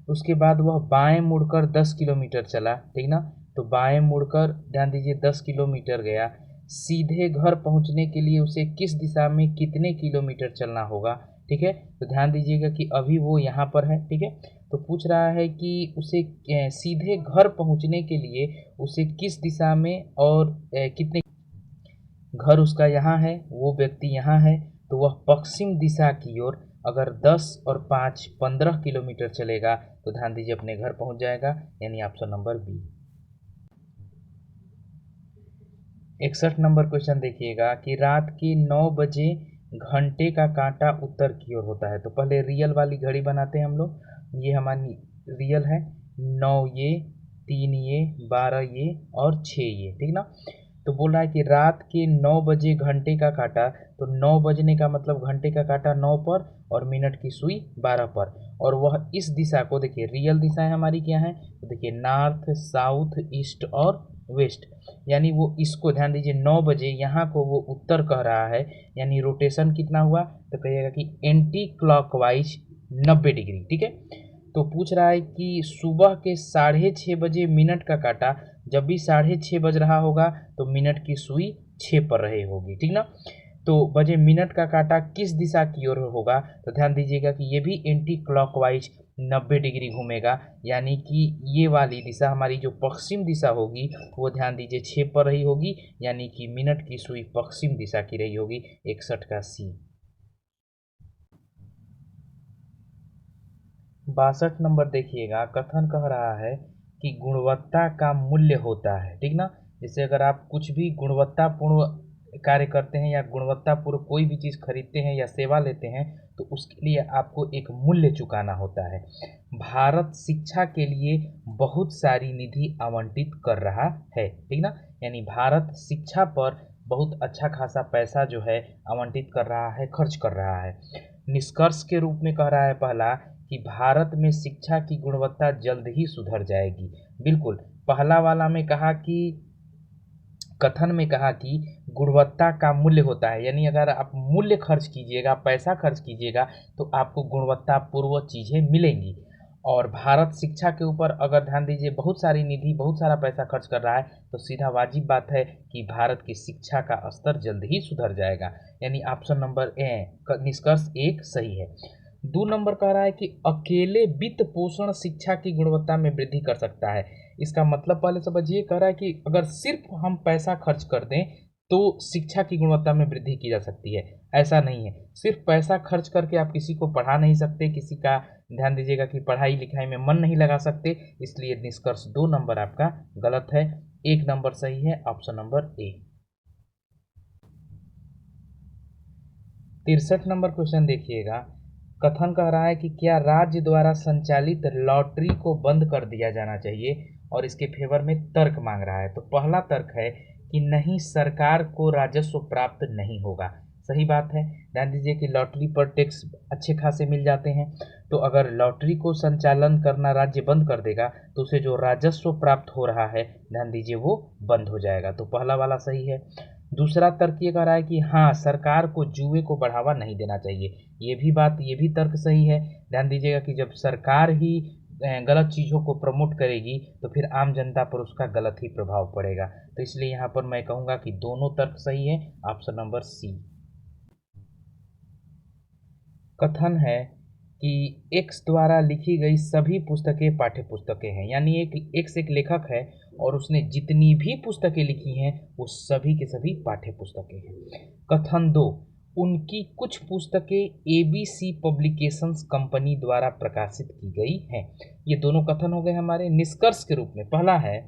उसके बाद वह बाएं मुड़कर 10 किलोमीटर चला, ठीक ना। तो बाएं मुड़कर ध्यान दीजिए 10 किलोमीटर गया, सीधे घर पहुंचने के लिए उसे किस दिशा में कितने किलोमीटर चलना होगा, ठीक है। तो ध्यान दीजिएगा कि अभी वो यहाँ पर है, ठीक है। तो पूछ रहा है कि उसे सीधे घर पहुंचने के लिए उसे किस दिशा में और कितने, घर उसका यहाँ है, वो व्यक्ति यहाँ है, तो वह पश्चिम दिशा की ओर अगर 10 और 5 15 किलोमीटर चलेगा तो ध्यान दीजिए अपने घर पहुंच जाएगा, यानी option number B. 61 number question देखिएगा कि रात के 9 बजे घंटे का कांटा उत्तर की ओर होता है। तो पहले रियल वाली घड़ी बनाते हैं हम लोग, ये हमारी रियल है, 9 ये, 3 ये, 12 ये और 6 ये, ठीक ना। तो बोल रहा है कि रात के 9 बजे घंटे का काटा, तो 9 बजने का मतलब घंटे का काटा 9 पर और मिनट की सुई 12 पर, और वह इस दिशा को, देखिए रियल दिशाएं हमारी क्या है, तो देखिए नॉर्थ, साउथ, ईस्ट और वेस्ट, यानी वो इसको ध्यान दीजिए 9 बजे यहाँ को वो उत्तर कह रहा है, यानी रोटेशन कितना हुआ, तो कहिएगा कि एंटी क्लॉकवाइज 90 डिग्री, ठीक है। तो पूछ रहा है कि सुबह के 6:30 बजे मिनट का काटा, जब भी 6:30 बज रहा होगा तो मिनट की सुई 6 पर रही होगी, ठीक ना। तो बजे मिनट का काटा किस दिशा की ओर होगा, तो ध्यान दीजिएगा कि ये भी एंटी क्लॉकवाइज 90 डिग्री घूमेगा, यानी कि ये वाली दिशा हमारी जो पश्चिम दिशा होगी वो ध्यान दीजिए 6 पर रही होगी, यानी कि मिनट की सुई पश्चिम दिशा की रही होगी, 61 का सी। 62 नंबर देखिएगा, कथन कह रहा है कि गुणवत्ता का मूल्य होता है, ठीक ना। जैसे अगर आप कुछ भी गुणवत्तापूर्ण कार्य करते हैं या गुणवत्तापूर्ण कोई भी चीज़ खरीदते हैं या सेवा लेते हैं तो उसके लिए आपको एक मूल्य चुकाना होता है। भारत शिक्षा के लिए बहुत सारी निधि आवंटित कर रहा है, ठीक ना, यानी भारत शिक्षा पर बहुत अच्छा खासा पैसा जो है आवंटित कर रहा है, खर्च कर रहा है। निष्कर्ष के रूप में कह रहा है पहला कि भारत में शिक्षा की गुणवत्ता जल्द ही सुधर जाएगी। बिल्कुल, पहला वाला में कहा कि, कथन में कहा कि गुणवत्ता का मूल्य होता है, यानी अगर आप मूल्य खर्च कीजिएगा, पैसा खर्च कीजिएगा तो आपको गुणवत्तापूर्ण चीज़ें मिलेंगी। और भारत शिक्षा के ऊपर अगर ध्यान दीजिए बहुत सारी निधि बहुत सारा पैसा खर्च कर रहा है, तो सीधा वाजिब बात है कि भारत की शिक्षा का स्तर जल्द ही सुधर जाएगा। यानी ऑप्शन नंबर ए निष्कर्ष 1 सही है। 2 नंबर कह रहा है कि अकेले वित्त पोषण शिक्षा की गुणवत्ता में वृद्धि कर सकता है। इसका मतलब पहले समझिए, कह रहा है कि अगर सिर्फ हम पैसा खर्च कर दें तो शिक्षा की गुणवत्ता में वृद्धि की जा सकती है। ऐसा नहीं है, सिर्फ पैसा खर्च करके आप किसी को पढ़ा नहीं सकते, किसी का ध्यान दीजिएगा कि पढ़ाई लिखाई में मन नहीं लगा सकते। इसलिए निष्कर्ष 2 नंबर आपका गलत है, 1 नंबर सही है, option number A. 63 number question देखिएगा। कथन कह रहा है कि क्या राज्य द्वारा संचालित लॉटरी को बंद कर दिया जाना चाहिए, और इसके फेवर में तर्क मांग रहा है। तो पहला तर्क है कि नहीं, सरकार को राजस्व प्राप्त नहीं होगा। सही बात है। ध्यान दीजिए कि लॉटरी पर टैक्स अच्छे खासे मिल जाते हैं, तो अगर लॉटरी को संचालन करना राज्य बंद कर देगा तो उसे जो राजस्व प्राप्त हो रहा है, ध्यान दीजिए, वो बंद हो जाएगा। तो पहला वाला सही है। दूसरा तर्क ये कह रहा है कि हाँ, सरकार को जुए को बढ़ावा नहीं देना चाहिए। ये भी तर्क सही है। ध्यान दीजिएगा कि जब सरकार ही गलत चीज़ों को प्रमोट करेगी तो फिर आम जनता पर उसका गलत ही प्रभाव पड़ेगा। तो इसलिए यहाँ पर मैं कहूँगा कि दोनों तर्क सही है, ऑप्शन नंबर सी। कथन है कि एक्स द्वारा लिखी गई सभी पुस्तकें पाठ्य पुस्तकें हैं। यानी एक लेखक है और उसने जितनी भी पुस्तकें लिखी हैं वो सभी के सभी पाठ्य पुस्तकें हैं। कथन 2, उनकी कुछ पुस्तकें एबीसी पब्लिकेशंस कंपनी द्वारा प्रकाशित की गई हैं। ये दोनों कथन हो गए हमारे निष्कर्ष के रूप में। पहला है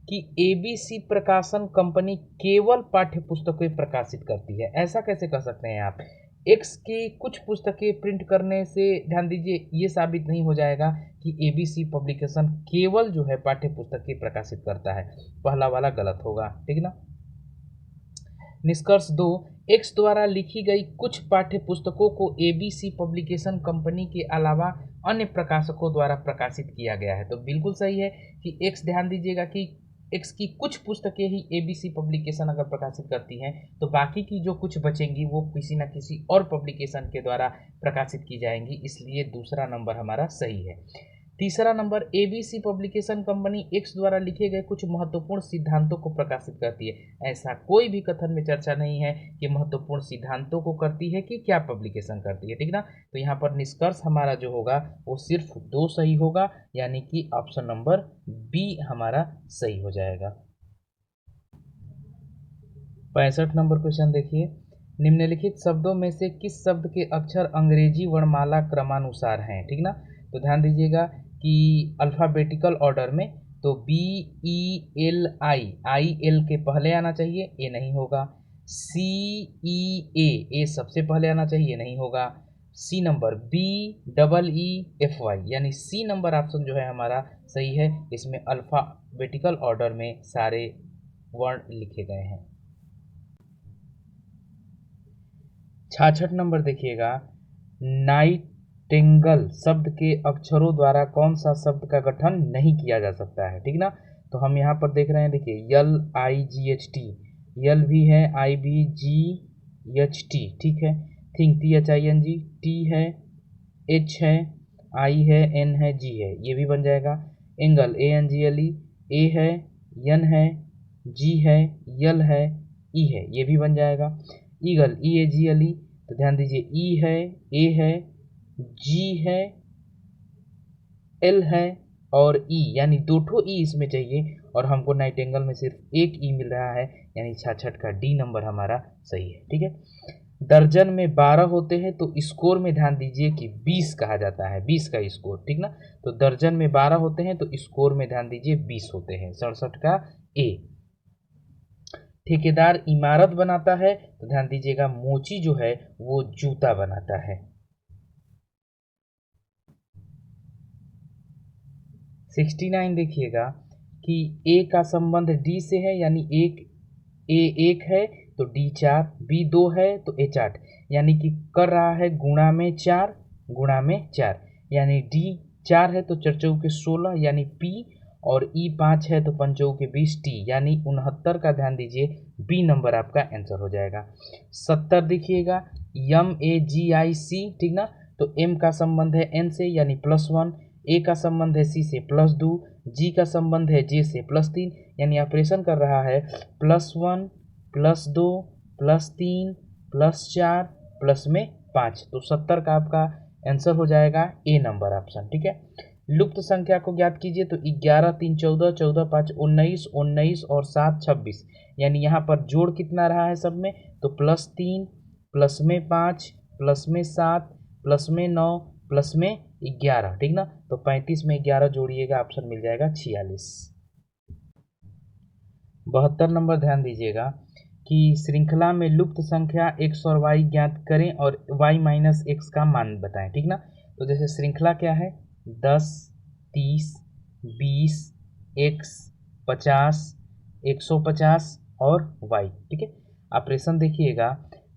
कि एबीसी प्रकाशन कंपनी केवल पाठ्य पुस्तकें प्रकाशित करती है। ऐसा कैसे कर सकते हैं आप? एक्स की कुछ पुस्तकें प्रिंट करने से, ध्यान दीजिए, ये साबित नहीं हो जाएगा कि एबीसी पब्लिकेशन केवल जो है पाठ्य पुस्तकें प्रकाशित करता है। पहला वाला गलत होगा, ठीक ना। निष्कर्ष 2, एक्स द्वारा लिखी गई कुछ पाठ्य पुस्तकों को एबीसी पब्लिकेशन कंपनी के अलावा अन्य प्रकाशकों द्वारा प्रकाशित किया गया है। तो बिल्कुल सही है कि एक्स, ध्यान दीजिएगा कि एक्स की कुछ पुस्तकें ही एबीसी पब्लिकेशन अगर प्रकाशित करती हैं तो बाकी की जो कुछ बचेंगी वो किसी न किसी और पब्लिकेशन के द्वारा प्रकाशित की जाएंगी। इसलिए दूसरा नंबर हमारा सही है। तीसरा number, ABC publication company x द्वारा लिखे गए कुछ महत्वपूर्ण सिद्धांतों को प्रकाशित करती है। ऐसा कोई भी कथन में चर्चा नहीं है कि महत्वपूर्ण सिद्धांतों को करती है कि क्या पब्लिकेशन करती है, ठीक ना। तो यहाँ पर निष्कर्ष हमारा जो होगा वो सिर्फ 2 सही होगा, यानी कि ऑप्शन नंबर बी हमारा सही हो जाएगा। 65 नंबर क्वेश्चन देखिए। निम्नलिखित शब्दों में से किस शब्द के अक्षर अंग्रेजी वर्णमाला क्रमानुसार हैं, ठीक ना। तो ध्यान दीजिएगा कि अल्फ़ाबेटिकल ऑर्डर में तो BELI के पहले आना चाहिए, ये नहीं होगा। CEA सबसे पहले आना चाहिए, ये नहीं होगा। सी नंबर BEEFY यानी सी नंबर ऑप्शन जो है हमारा सही है। इसमें अल्फ़ाबेटिकल ऑर्डर में सारे वर्ण लिखे गए हैं। 66 नंबर देखिएगा। नाइटिंगेल शब्द के अक्षरों द्वारा कौन सा शब्द का गठन नहीं किया जा सकता है, ठीक ना। तो हम यहाँ पर देख रहे हैं, देखिए LIGHT, यल भी है, IBGHT, ठीक है। थिंग THING, T है, H है, I है, N है, G है, ये भी बन जाएगा। एंगल ANGLE, A है, N है, G है, यल है, E है, ये भी बन जाएगा। ईगल EAGLE, तो ध्यान दीजिए E है, A है, G है, L है और E, यानी 2 E इसमें चाहिए और हमको नाइटिंगेल में सिर्फ एक E मिल रहा है, यानी 66 का D नंबर हमारा सही है, ठीक है। दर्जन में 12 होते हैं तो स्कोर में ध्यान दीजिए कि 20 कहा जाता है, 20 का स्कोर, ठीक ना। तो दर्जन में 12 होते हैं तो स्कोर में ध्यान दीजिए 20 होते हैं, 67 का A। ठेकेदार इमारत बनाता है तो ध्यान दीजिएगा मोची जो है वो जूता बनाता है। 69 देखिएगा कि A का संबंध D से है, यानी A 1 है तो D 4, B 2 है तो A 8, यानी कि कर रहा है गुणा में 4 गुणा में 4, यानी D 4 है तो 4 चौके 16 यानी P, और E 5 है तो 5 चौके 20 T, यानी 69 का ध्यान दीजिए B नंबर आपका आंसर हो जाएगा। 70 देखिएगा MAGIC, ठीक ना। तो M का संबंध है N से यानी +1, ए का संबंध है सी से +2, जी का संबंध है जे से +3, यानी ऑपरेशन कर रहा है +1 +2 +3 +4 प्लस में 5। तो 70 का आपका आंसर हो जाएगा ए नंबर ऑप्शन। ठीक है, लुप्त संख्या को ज्ञात कीजिए। तो 11 3 14, 14 5 19, 19 और 7 26, यानी यहाँ पर जोड़ कितना रहा है सब में, तो +3 प्लस में 5 प्लस में 7 प्लस में 9 प्लस में 11। ठीक ना, तो 35 में 11 जोड़िएगा, ऑप्शन मिल जाएगा 46। 72 नंबर ध्यान दीजिएगा कि श्रृंखला में लुप्त संख्या x और y ज्ञात करें और y माइनस एक्स का मान बताएं। ठीक ना, तो जैसे श्रृंखला क्या है, 10 30 20 x 50 150 और y। ठीक है, ऑपरेशन देखिएगा,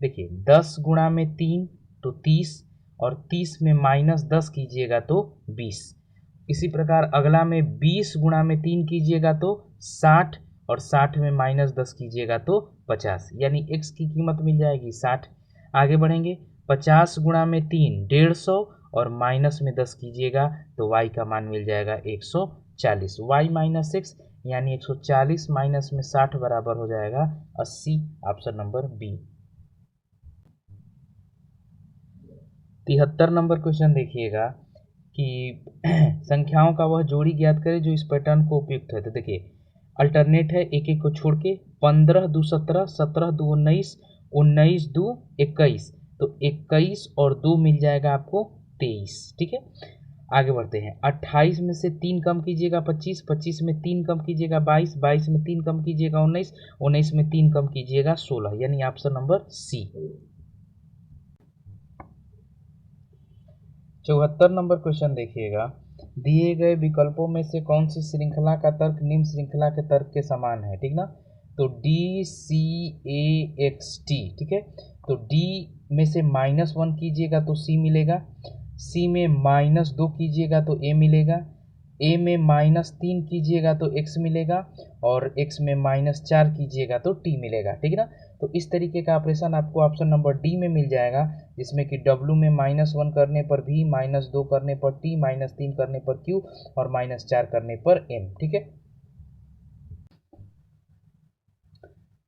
देखिए 10 गुणा में 3 तो 30, और 30 में -10 कीजिएगा तो 20। इसी प्रकार अगला में 20 गुणा में 3 कीजिएगा तो 60, और 60 में -10 कीजिएगा तो 50, यानी x की कीमत मिल जाएगी 60। आगे बढ़ेंगे, 50 गुणा में 3 150, और माइनस में 10 कीजिएगा तो y का मान मिल जाएगा 140। y माइनस एक्स यानी 140 माइनस में 60 बराबर हो जाएगा 80, option number B. 73 number question देखिएगा कि संख्याओं का वह जोड़ी ज्ञात करें जो इस पैटर्न को उपयुक्त है। तो देखिए अल्टरनेट है, एक एक को छोड़ के 15 2 17, 17 2 19, 19 2 21, तो 21 और 2 मिल जाएगा आपको 23। ठीक है, आगे बढ़ते हैं, 28 में से 3 कम कीजिएगा 25, 25 में 3 कम कीजिएगा 22, 22 में 3 कम कीजिएगा 19, 19 में 3 कम कीजिएगा 16, यानी option number C. 74 number question देखिएगा, दिए गए विकल्पों में से कौन सी श्रृंखला का तर्क निम्न श्रृंखला के तर्क के समान है। ठीक ना, तो डी सी ए एक्स टी। ठीक है, तो डी में से -1 कीजिएगा तो सी मिलेगा, सी में -2 कीजिएगा तो ए मिलेगा, ए में -3 कीजिएगा तो x मिलेगा, और x में -4 कीजिएगा तो t मिलेगा। ठीक है ना, तो इस तरीके का ऑपरेशन आपको ऑप्शन नंबर डी में मिल जाएगा, जिसमें कि w में -1 करने पर v, -2 करने पर t, -3 करने पर q और -4 करने पर m। ठीक है,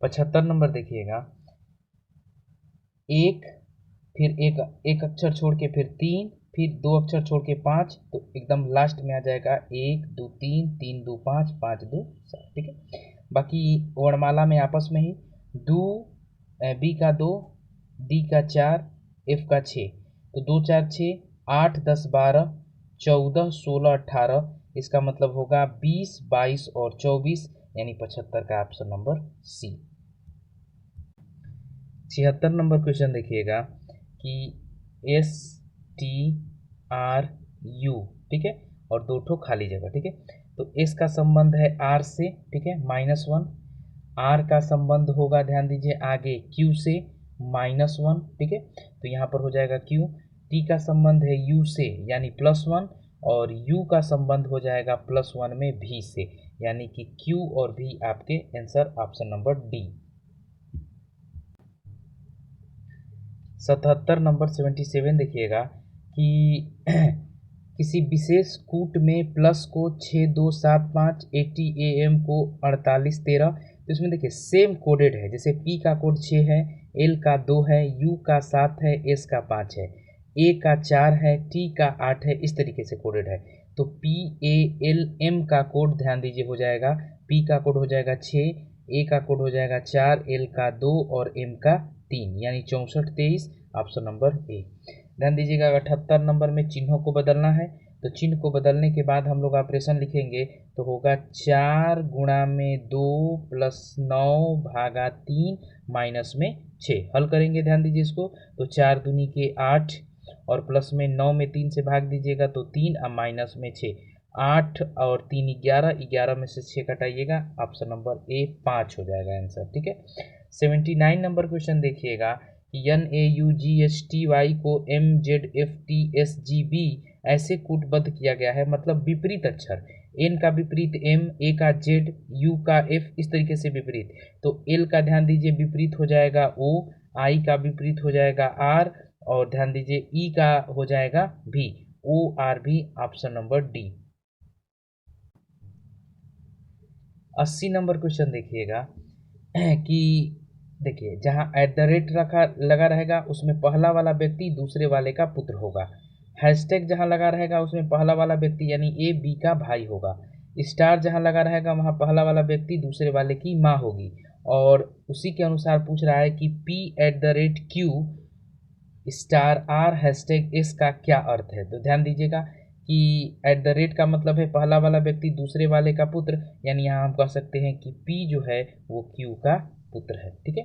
75 नंबर देखिएगा, एक फिर एक अक्षर छोड़ के फिर 3, फिर 2 अक्षर छोड़ के 5, तो एकदम लास्ट में आ जाएगा 1 2 3, 3 2 5, 5 2 7। ठीक है, बाकी वर्णमाला में आपस में ही दो, बी का 2, डी का 4, एफ का 6, तो 2 4 6 8 10 12 14 16 18, इसका मतलब होगा 20 22 और 24, यानी 75 का option number C. 76 number question देखिएगा कि एस टी आर यू। ठीक है, और 2 ठो खाली जगह। ठीक है, तो एस का संबंध है आर से, ठीक है, -1, आर का संबंध होगा, ध्यान दीजिए आगे, क्यू से -1। ठीक है, तो यहाँ पर हो जाएगा क्यू। टी का संबंध है यू से यानी +1, और यू का संबंध हो जाएगा +1 में भी से, यानी कि क्यू और भी आपके answer option number D. 77 number 77 देखिएगा कि किसी विशेष कूट में प्लस को 6 2 7 5, ATAM को 48 13, तो इसमें देखिए सेम कोडेड है, जैसे P का कोड 6 है, L का 2 है, U का 7 है, S का 5 है, A का 4 है, T का 8 है, इस तरीके से कोडेड है। तो PALM का कोड ध्यान दीजिए हो जाएगा, P का कोड हो जाएगा 6, A का कोड हो जाएगा 4, L का 2 और M का 3, यानी 64 23, ऑप्शन नंबर ए। ध्यान दीजिएगा 78 नंबर में चिन्हों को बदलना है, तो चिन्ह को बदलने के बाद हम लोग ऑपरेशन लिखेंगे, तो होगा 4 गुणा में 2 प्लस 9 भागा 3 माइनस में 6। हल करेंगे, ध्यान दीजिए इसको, तो 4 दूनी के 8, और प्लस में 9 में 3 से भाग दीजिएगा तो 3, और माइनस में 6, 8 और 3 11, 11 में से 6 कटाइएगा, ऑप्शन नंबर ए 5 हो जाएगा आंसर। ठीक है, 79 नंबर क्वेश्चन देखिएगा, NAUGSTY को MZFTSGB ऐसे कूटबद्ध किया गया है, मतलब विपरीत अक्षर, N का विपरीत M, A का Z, U का F, इस तरीके से विपरीत। तो L का ध्यान दीजिए विपरीत हो जाएगा O, I का विपरीत हो जाएगा R, और ध्यान दीजिए E का हो जाएगा V, ORB, option number D. 80 number question देखिएगा कि देखिए जहाँ एट द रेट रखा लगा रहेगा उसमें पहला वाला व्यक्ति दूसरे वाले का पुत्र होगा। हैशटैग जहाँ लगा रहेगा उसमें पहला वाला व्यक्ति यानी ए बी का भाई होगा। स्टार जहाँ लगा रहेगा वहाँ पहला वाला व्यक्ति दूसरे वाले की माँ होगी। और उसी के अनुसार पूछ रहा है कि P at the rate Q star R hashtag S का क्या अर्थ है। तो ध्यान दीजिएगा कि एट द रेट का मतलब है पहला वाला व्यक्ति दूसरे वाले का पुत्र, यानी यहाँ हम कह सकते हैं कि पी जो है वो क्यू का पुत्र है। ठीक है,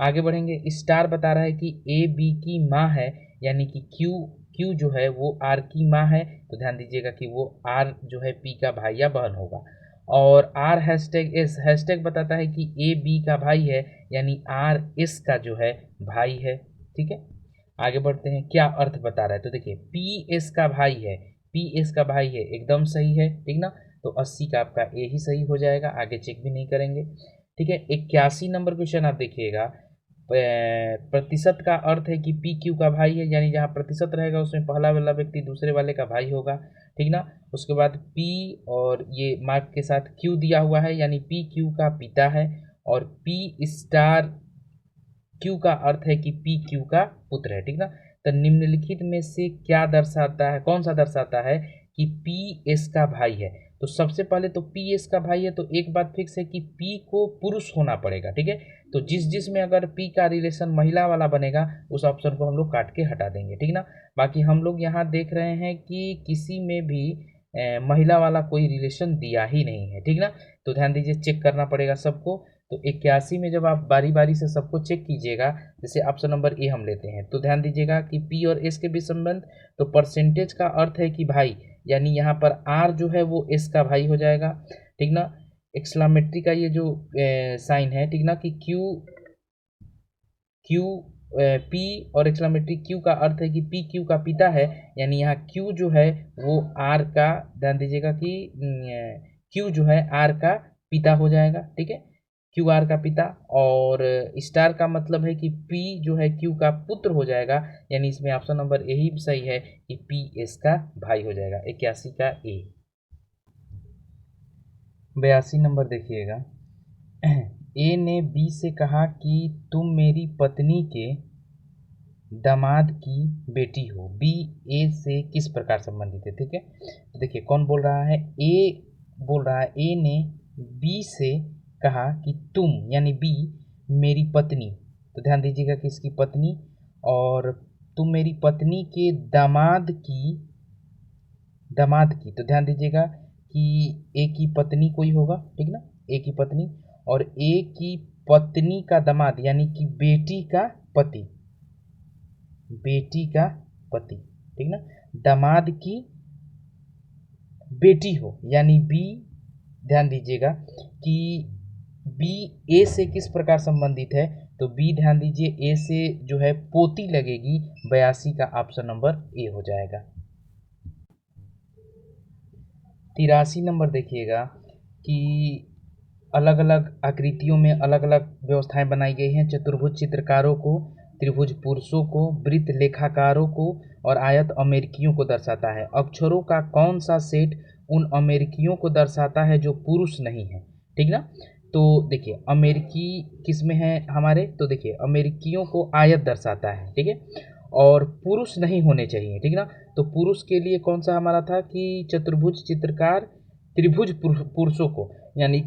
आगे बढ़ेंगे। स्टार बता रहा है कि ए बी की माँ है, यानी कि क्यू जो है वो आर की माँ है। तो ध्यान दीजिएगा कि वो आर जो है पी का भाई या बहन होगा। और आर हैशटैग एस हैशटैग बताता है कि ए बी का भाई है, यानी आर एस का जो है भाई है। ठीक है, आगे बढ़ते हैं। क्या अर्थ बता रहा है, तो देखिए पी एस का भाई है, पी एस का भाई है, एकदम सही है। ठीक ना, तो 80 का आपका ए ही सही हो जाएगा, आगे चेक भी नहीं करेंगे। ठीक है, 81 नंबर क्वेश्चन आप देखिएगा। प्रतिशत का अर्थ है कि पी क्यू का भाई है, यानी जहाँ प्रतिशत रहेगा उसमें पहला वाला व्यक्ति दूसरे वाले का भाई होगा। ठीक ना, उसके बाद पी और ये मार्क के साथ क्यू दिया हुआ है, यानी पी क्यू का पिता है। और पी स्टार क्यू का अर्थ है कि पी क्यू का पुत्र है। ठीक ना, तो निम्नलिखित में से क्या दर्शाता है, कौन सा दर्शाता है कि पी एस का भाई है। तो सबसे पहले तो पी एस का भाई है, तो एक बात फिक्स है कि पी को पुरुष होना पड़ेगा। ठीक है, तो जिसमें अगर पी का रिलेशन महिला वाला बनेगा उस ऑप्शन को हम लोग काट के हटा देंगे। ठीक ना, बाकी हम लोग यहाँ देख रहे हैं कि किसी में भी महिला वाला कोई रिलेशन दिया ही नहीं है। ठीक ना, तो ध्यान दीजिए, चेक करना पड़ेगा सबको। तो 81 में जब आप बारी बारी से सबको चेक कीजिएगा, जैसे ऑप्शन नंबर ए हम लेते हैं, तो ध्यान दीजिएगा कि पी और एस के बीच संबंध, तो परसेंटेज का अर्थ है कि भाई, यानी यहाँ पर आर जो है वो एस का भाई हो जाएगा। ठीक ना, एक्सक्लामेटरी का ये जो साइन है, ठीक ना, कि क्यू पी और एक्सक्लामेटरी क्यू का अर्थ है कि पी क्यू का पिता है, यानी यहाँ क्यू जो है वो आर का, ध्यान दीजिएगा कि क्यू जो है आर का पिता हो जाएगा। ठीक है, क्यू आर का पिता। और स्टार का मतलब है कि पी जो है क्यू का पुत्र हो जाएगा, यानी इसमें ऑप्शन नंबर ए ही सही है कि पी एस का भाई हो जाएगा। 81 का ए। 82 नंबर देखिएगा। ए ने बी से कहा कि तुम मेरी पत्नी के दामाद की बेटी हो। बी ए से किस प्रकार संबंधित है। ठीक है, तो देखिए कौन बोल रहा है, ए बोल रहा है, ए ने बी से कहा कि तुम यानी बी मेरी पत्नी, तो ध्यान दीजिएगा कि इसकी पत्नी, और तुम मेरी पत्नी के दामाद की, तो ध्यान दीजिएगा कि ए की पत्नी कोई होगा। ठीक ना, ए की पत्नी, और ए की पत्नी का दामाद यानी कि बेटी का पति, बेटी का पति। ठीक ना, दामाद की बेटी हो, यानी बी, ध्यान दीजिएगा कि बी ए से किस प्रकार संबंधित है, तो बी ध्यान दीजिए ए से जो है पोती लगेगी। 82 का ऑप्शन नंबर ए हो जाएगा। 83 नंबर देखिएगा कि अलग अलग आकृतियों में अलग अलग व्यवस्थाएं बनाई गई हैं। चतुर्भुज चित्रकारों को, त्रिभुज पुरुषों को, वृत्त लेखाकारों को और आयत अमेरिकियों को दर्शाता है। अक्षरों का कौन सा सेट उन अमेरिकियों को दर्शाता है जो पुरुष नहीं है। ठीक ना, तो देखिए अमेरिकी किस में है हमारे, तो देखिए अमेरिकियों को आयत दर्शाता है। ठीक है, और पुरुष नहीं होने चाहिए। ठीक ना, तो पुरुष के लिए कौन सा हमारा था कि चतुर्भुज चित्रकार त्रिभुज पुरुषों को, यानी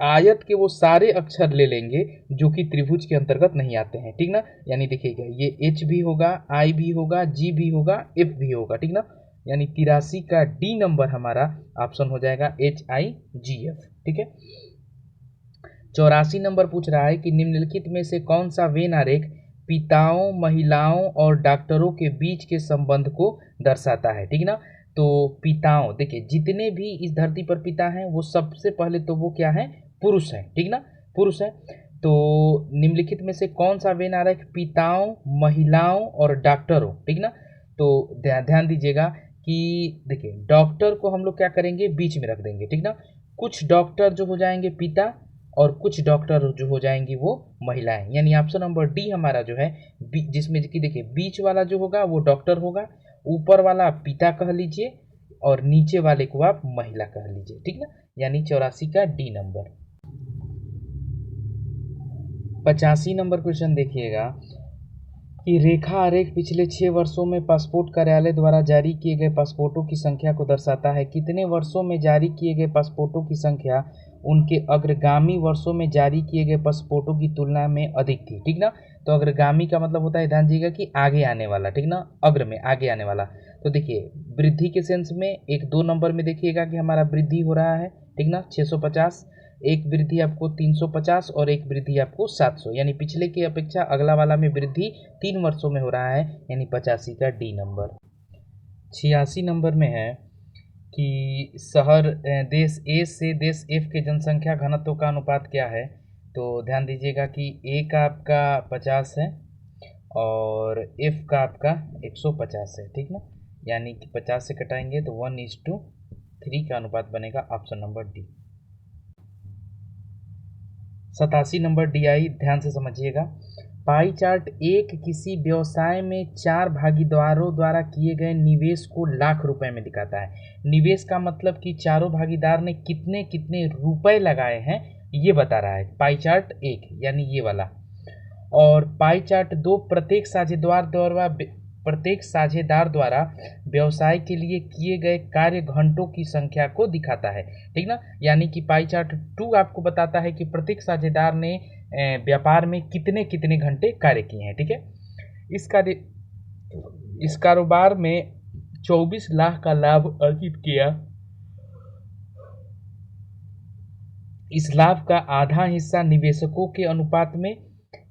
आयत के वो सारे अक्षर ले लेंगे जो कि त्रिभुज के अंतर्गत नहीं आते हैं। ठीक ना, यानी देखिएगा ये एच भी होगा, आई भी होगा, जी भी होगा, एफ भी होगा। ठीक ना, यानी 83 का डी नंबर हमारा ऑप्शन हो जाएगा HIGF। ठीक है, 84 नंबर पूछ रहा है कि निम्नलिखित में से कौन सा वेन आरेख पिताओं, महिलाओं और डॉक्टरों के बीच के संबंध को दर्शाता है। ठीक ना, तो पिताओं, देखिए जितने भी इस धरती पर पिता हैं वो सबसे पहले तो वो क्या है, पुरुष है। ठीक ना, पुरुष है। तो निम्नलिखित में से कौन सा वेन आरेख पिताओं, महिलाओं और डॉक्टरों, ठीक ना, तो ध्यान दीजिएगा कि देखिए डॉक्टर को हम लोग क्या करेंगे, बीच में रख देंगे। ठीक ना, कुछ डॉक्टर जो हो जाएंगे पिता और कुछ डॉक्टर जो हो जाएंगी वो महिलाएं, यानी ऑप्शन नंबर डी हमारा जो है जिसमें कि देखिए बीच वाला जो होगा वो डॉक्टर होगा ऊपर वाला आप पिता कह लीजिए और नीचे वाले को आप महिला कह लीजिए, ठीक ना, यानी 84 का डी नंबर। 85 नंबर क्वेश्चन देखिएगा कि रेखा आरेख पिछले 6 वर्षों में पासपोर्ट कार्यालय द्वारा जारी किए गए पासपोर्टों की संख्या को दर्शाता है। कितने वर्षों में जारी किए गए पासपोर्टों की संख्या उनके अग्रगामी वर्षों में जारी किए गए पासपोर्टों की तुलना में अधिक थी, ठीक ना। तो अग्रगामी का मतलब होता है, ध्यान दीजिएगा कि आगे आने वाला, ठीक ना, अग्र में आगे आने वाला। तो देखिए वृद्धि के सेंस में 1-2 नंबर में देखिएगा कि हमारा वृद्धि हो रहा है, ठीक ना, 650, एक वृद्धि आपको 350 और एक वृद्धि आपको 700, यानी पिछले की अपेक्षा अगला वाला में वृद्धि 3 वर्षों में हो रहा है, यानी 85 का डी नंबर। 86 नंबर में है कि शहर देश ए से देश एफ के जनसंख्या घनत्व का अनुपात क्या है। तो ध्यान दीजिएगा कि ए का आपका 50 है और एफ का आपका 150 है, ठीक ना, यानी कि 50 से कटाएंगे तो 1:3 का अनुपात बनेगा, option number D. 87 number D I, ध्यान से समझिएगा। पाई चार्ट एक किसी व्यवसाय में 4 भागीदारों द्वारा किए गए निवेश को लाख रुपए में दिखाता है। निवेश का मतलब कि चारों भागीदार ने कितने कितने रुपए लगाए हैं ये बता रहा है, पाई चार्ट एक यानी ये वाला। और पाई चार्ट दो प्रत्येक साझेदार द्वारा व्यवसाय के लिए किए गए कार्य घंटों की संख्या को दिखाता है, ठीक ना, यानी कि पाई चार्ट 2 आपको बताता है कि प्रत्येक साझेदार ने व्यापार में कितने कितने घंटे कार्य किए हैं, ठीक है। इस कारोबार में 24 लाख का लाभ अर्जित किया। इस लाभ का आधा हिस्सा निवेशकों के अनुपात में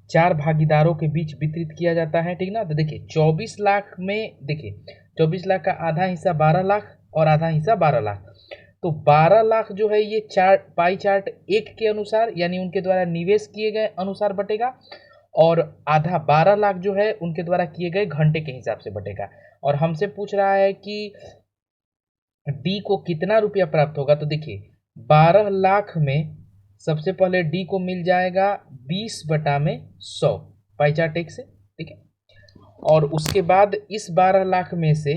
4 भागीदारों के बीच वितरित किया जाता है, ठीक ना। तो देखिए 24 लाख में, देखिए 24 लाख का आधा हिस्सा 12 लाख और आधा हिस्सा 12 लाख, तो 12 लाख जो है ये पाई चार्ट एक के अनुसार यानी उनके द्वारा निवेश किए गए अनुसार बटेगा, और आधा 12 लाख जो है उनके द्वारा किए गए घंटे के हिसाब से बटेगा। और हमसे पूछ रहा है कि डी को कितना रुपया प्राप्त होगा। तो देखिए 12 लाख में सबसे पहले डी को मिल जाएगा 20/100 पाई चार्ट एक से, ठीक है। और उसके बाद इस 12 लाख में से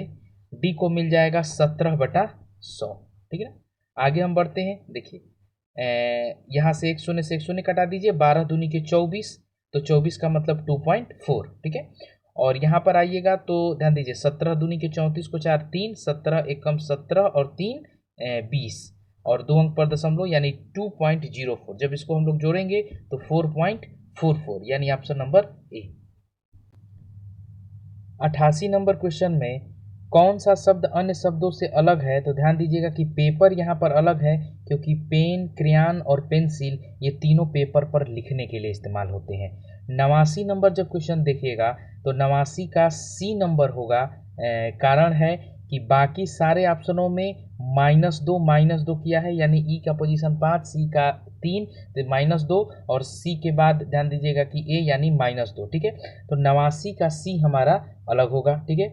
डी को मिल जाएगा 17/100, ठीक है ना। आगे हम बढ़ते हैं, देखिए यहाँ से 1 शून्य से 1 शून्य कटा दीजिए, 12 दूनी के 24, तो 24 का मतलब 2.4, ठीक है। और यहाँ पर आइएगा तो ध्यान दीजिए 17 दूनी के 34 को 4 3, 17 एकम 17 और 3 20 और 2 अंक पर दशमलव यानी 2.04, जब इसको हम लोग जोड़ेंगे तो 4.44, यानी option number A. 88 number question में कौन सा शब्द अन्य शब्दों से अलग है। तो ध्यान दीजिएगा कि पेपर यहाँ पर अलग है, क्योंकि पेन, क्रेयॉन और पेंसिल ये तीनों पेपर पर लिखने के लिए इस्तेमाल होते हैं। 89 नंबर जब क्वेश्चन देखिएगा तो 89 का सी नंबर होगा। कारण है कि बाकी सारे ऑप्शनों में -2 किया है, यानी ई का पोजीशन 5, सी का 3, तो -2 और सी के बाद ध्यान दीजिएगा कि ए यानी -2, ठीक है। तो 89 का सी हमारा अलग होगा, ठीक है।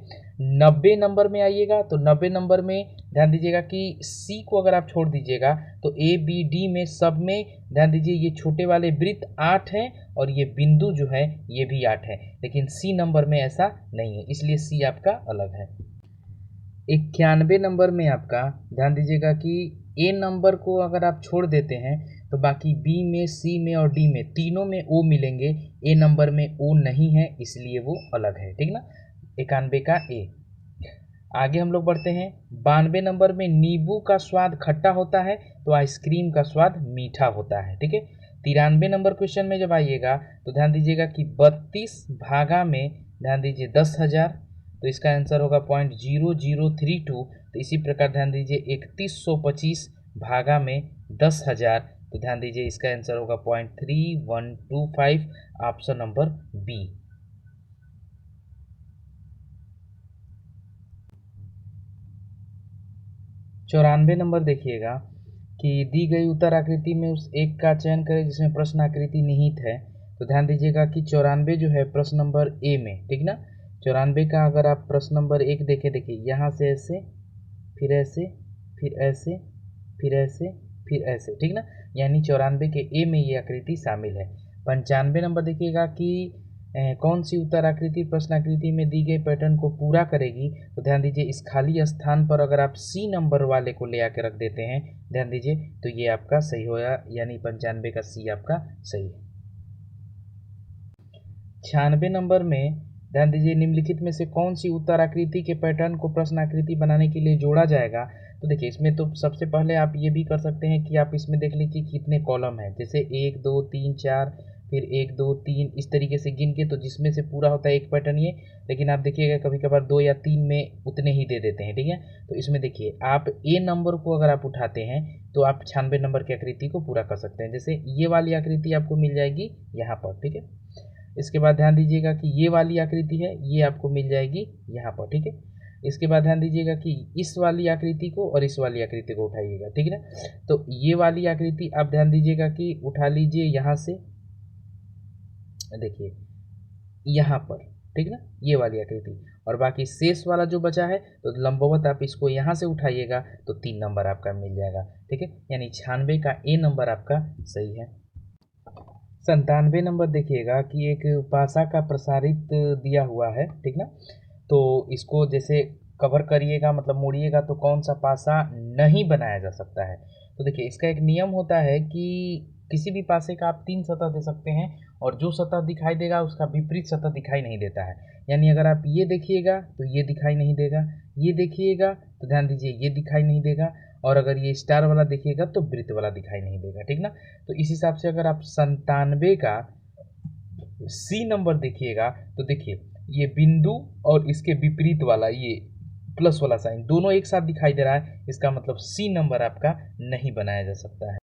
90 नंबर में आइएगा तो 90 नंबर में ध्यान दीजिएगा कि सी को अगर आप छोड़ दीजिएगा तो ए बी डी में सब में ध्यान दीजिए ये छोटे वाले वृत्त 8 हैं और ये बिंदु जो है ये भी 8 है, लेकिन सी नंबर में ऐसा नहीं है, इसलिए सी आपका अलग है। 91 नंबर में आपका ध्यान दीजिएगा कि ए नंबर को अगर आप छोड़ देते हैं तो बाकी बी में, सी में और डी में तीनों में ओ मिलेंगे, ए नंबर में ओ नहीं है इसलिए वो अलग है, ठीक ना। 91 का ए। आगे हम लोग बढ़ते हैं। 92 नंबर में नींबू का स्वाद खट्टा होता है तो आइसक्रीम का स्वाद मीठा होता है, ठीक है। 93 नंबर क्वेश्चन में जब आइएगा तो ध्यान दीजिएगा कि 32 भागा में ध्यान दीजिए 10,000, तो इसका आंसर होगा 0.0032। तो इसी प्रकार ध्यान दीजिए 3125 भागा में 10,000, तो ध्यान दीजिए इसका आंसर होगा 0.3125, ऑप्शन नंबर बी। 94 नंबर देखिएगा कि दी गई उत्तर आकृति में उस एक का चयन करें जिसमें प्रश्न आकृति निहित है। तो ध्यान दीजिएगा कि 94 जो है प्रश्न नंबर ए में, ठीक ना। 94 का अगर आप प्रश्न नंबर 1 देखें, देखिए यहाँ से ऐसे, फिर ऐसे, फिर ऐसे, फिर ऐसे, फिर ऐसे, ठीक ना, यानी 94 के ए में ये आकृति शामिल है। 95 नंबर देखिएगा कि कौन सी उत्तराकृति प्रश्नाकृति में दी गई पैटर्न को पूरा करेगी? तो ध्यान दीजिए इस खाली स्थान पर अगर आप सी नंबर वाले को ले आके रख देते हैं, ध्यान दीजिए, तो ये आपका सही होगा, यानी 95 का सी आपका सही है। 96 नंबर में ध्यान दीजिए निम्नलिखित में से कौन सी उत्तराकृति के पैटर्न को प्रश्नाकृति बनाने के लिए जोड़ा जाएगा? तो देखिए इसमें तो सबसे पहले आप ये भी कर सकते हैं कि आप इसमें देख लीजिए कितने कॉलम हैं, जैसे 1 2 3 4, फिर 1 2 3 इस तरीके से गिन के, तो जिसमें से पूरा होता है एक पैटर्न ये। लेकिन आप देखिएगा कभी कभार 2 या 3 में उतने ही दे देते हैं, ठीक है। तो इसमें देखिए आप ए नंबर को अगर आप उठाते हैं तो आप 96 नंबर की आकृति को पूरा कर सकते हैं। जैसे ये वाली आकृति आपको मिल जाएगी यहाँ पर, ठीक है। इसके बाद ध्यान दीजिएगा कि ये वाली आकृति है, ये आपको मिल जाएगी यहाँ पर, ठीक है। इसके बाद ध्यान दीजिएगा कि इस वाली आकृति को और इस वाली आकृति को उठाइएगा, ठीक है ना। तो ये वाली आकृति आप ध्यान दीजिएगा कि उठा लीजिए यहाँ से, देखिए यहाँ पर, ठीक है ना, ये वाली आकृति। और बाकी शेष वाला जो बचा है तो लंबवत आप इसको यहाँ से उठाइएगा तो 3 नंबर आपका मिल जाएगा, ठीक है। यानी 96 का ए नंबर आपका सही है। 97 नंबर देखिएगा कि एक पासा का प्रसारित दिया हुआ है, ठीक ना। तो इसको जैसे कवर करिएगा, मतलब मोड़िएगा तो कौन सा पासा नहीं बनाया जा सकता है। तो देखिए इसका एक नियम होता है कि किसी भी पासे का आप 3 सतह दे सकते हैं और जो सतह दिखाई देगा उसका विपरीत सतह दिखाई नहीं देता है। यानी अगर आप ये देखिएगा तो ये दिखाई नहीं देगा, ये देखिएगा तो ध्यान दीजिए ये दिखाई नहीं देगा, और अगर ये स्टार वाला देखिएगा तो वृत्त वाला दिखाई नहीं देगा, ठीक ना। तो इस हिसाब से अगर आप 97 का सी नंबर देखिएगा तो देखिए ये बिंदु और इसके विपरीत वाला ये प्लस वाला साइन दोनों एक साथ दिखाई दे रहा है, इसका मतलब सी नंबर आपका नहीं बनाया जा सकता है।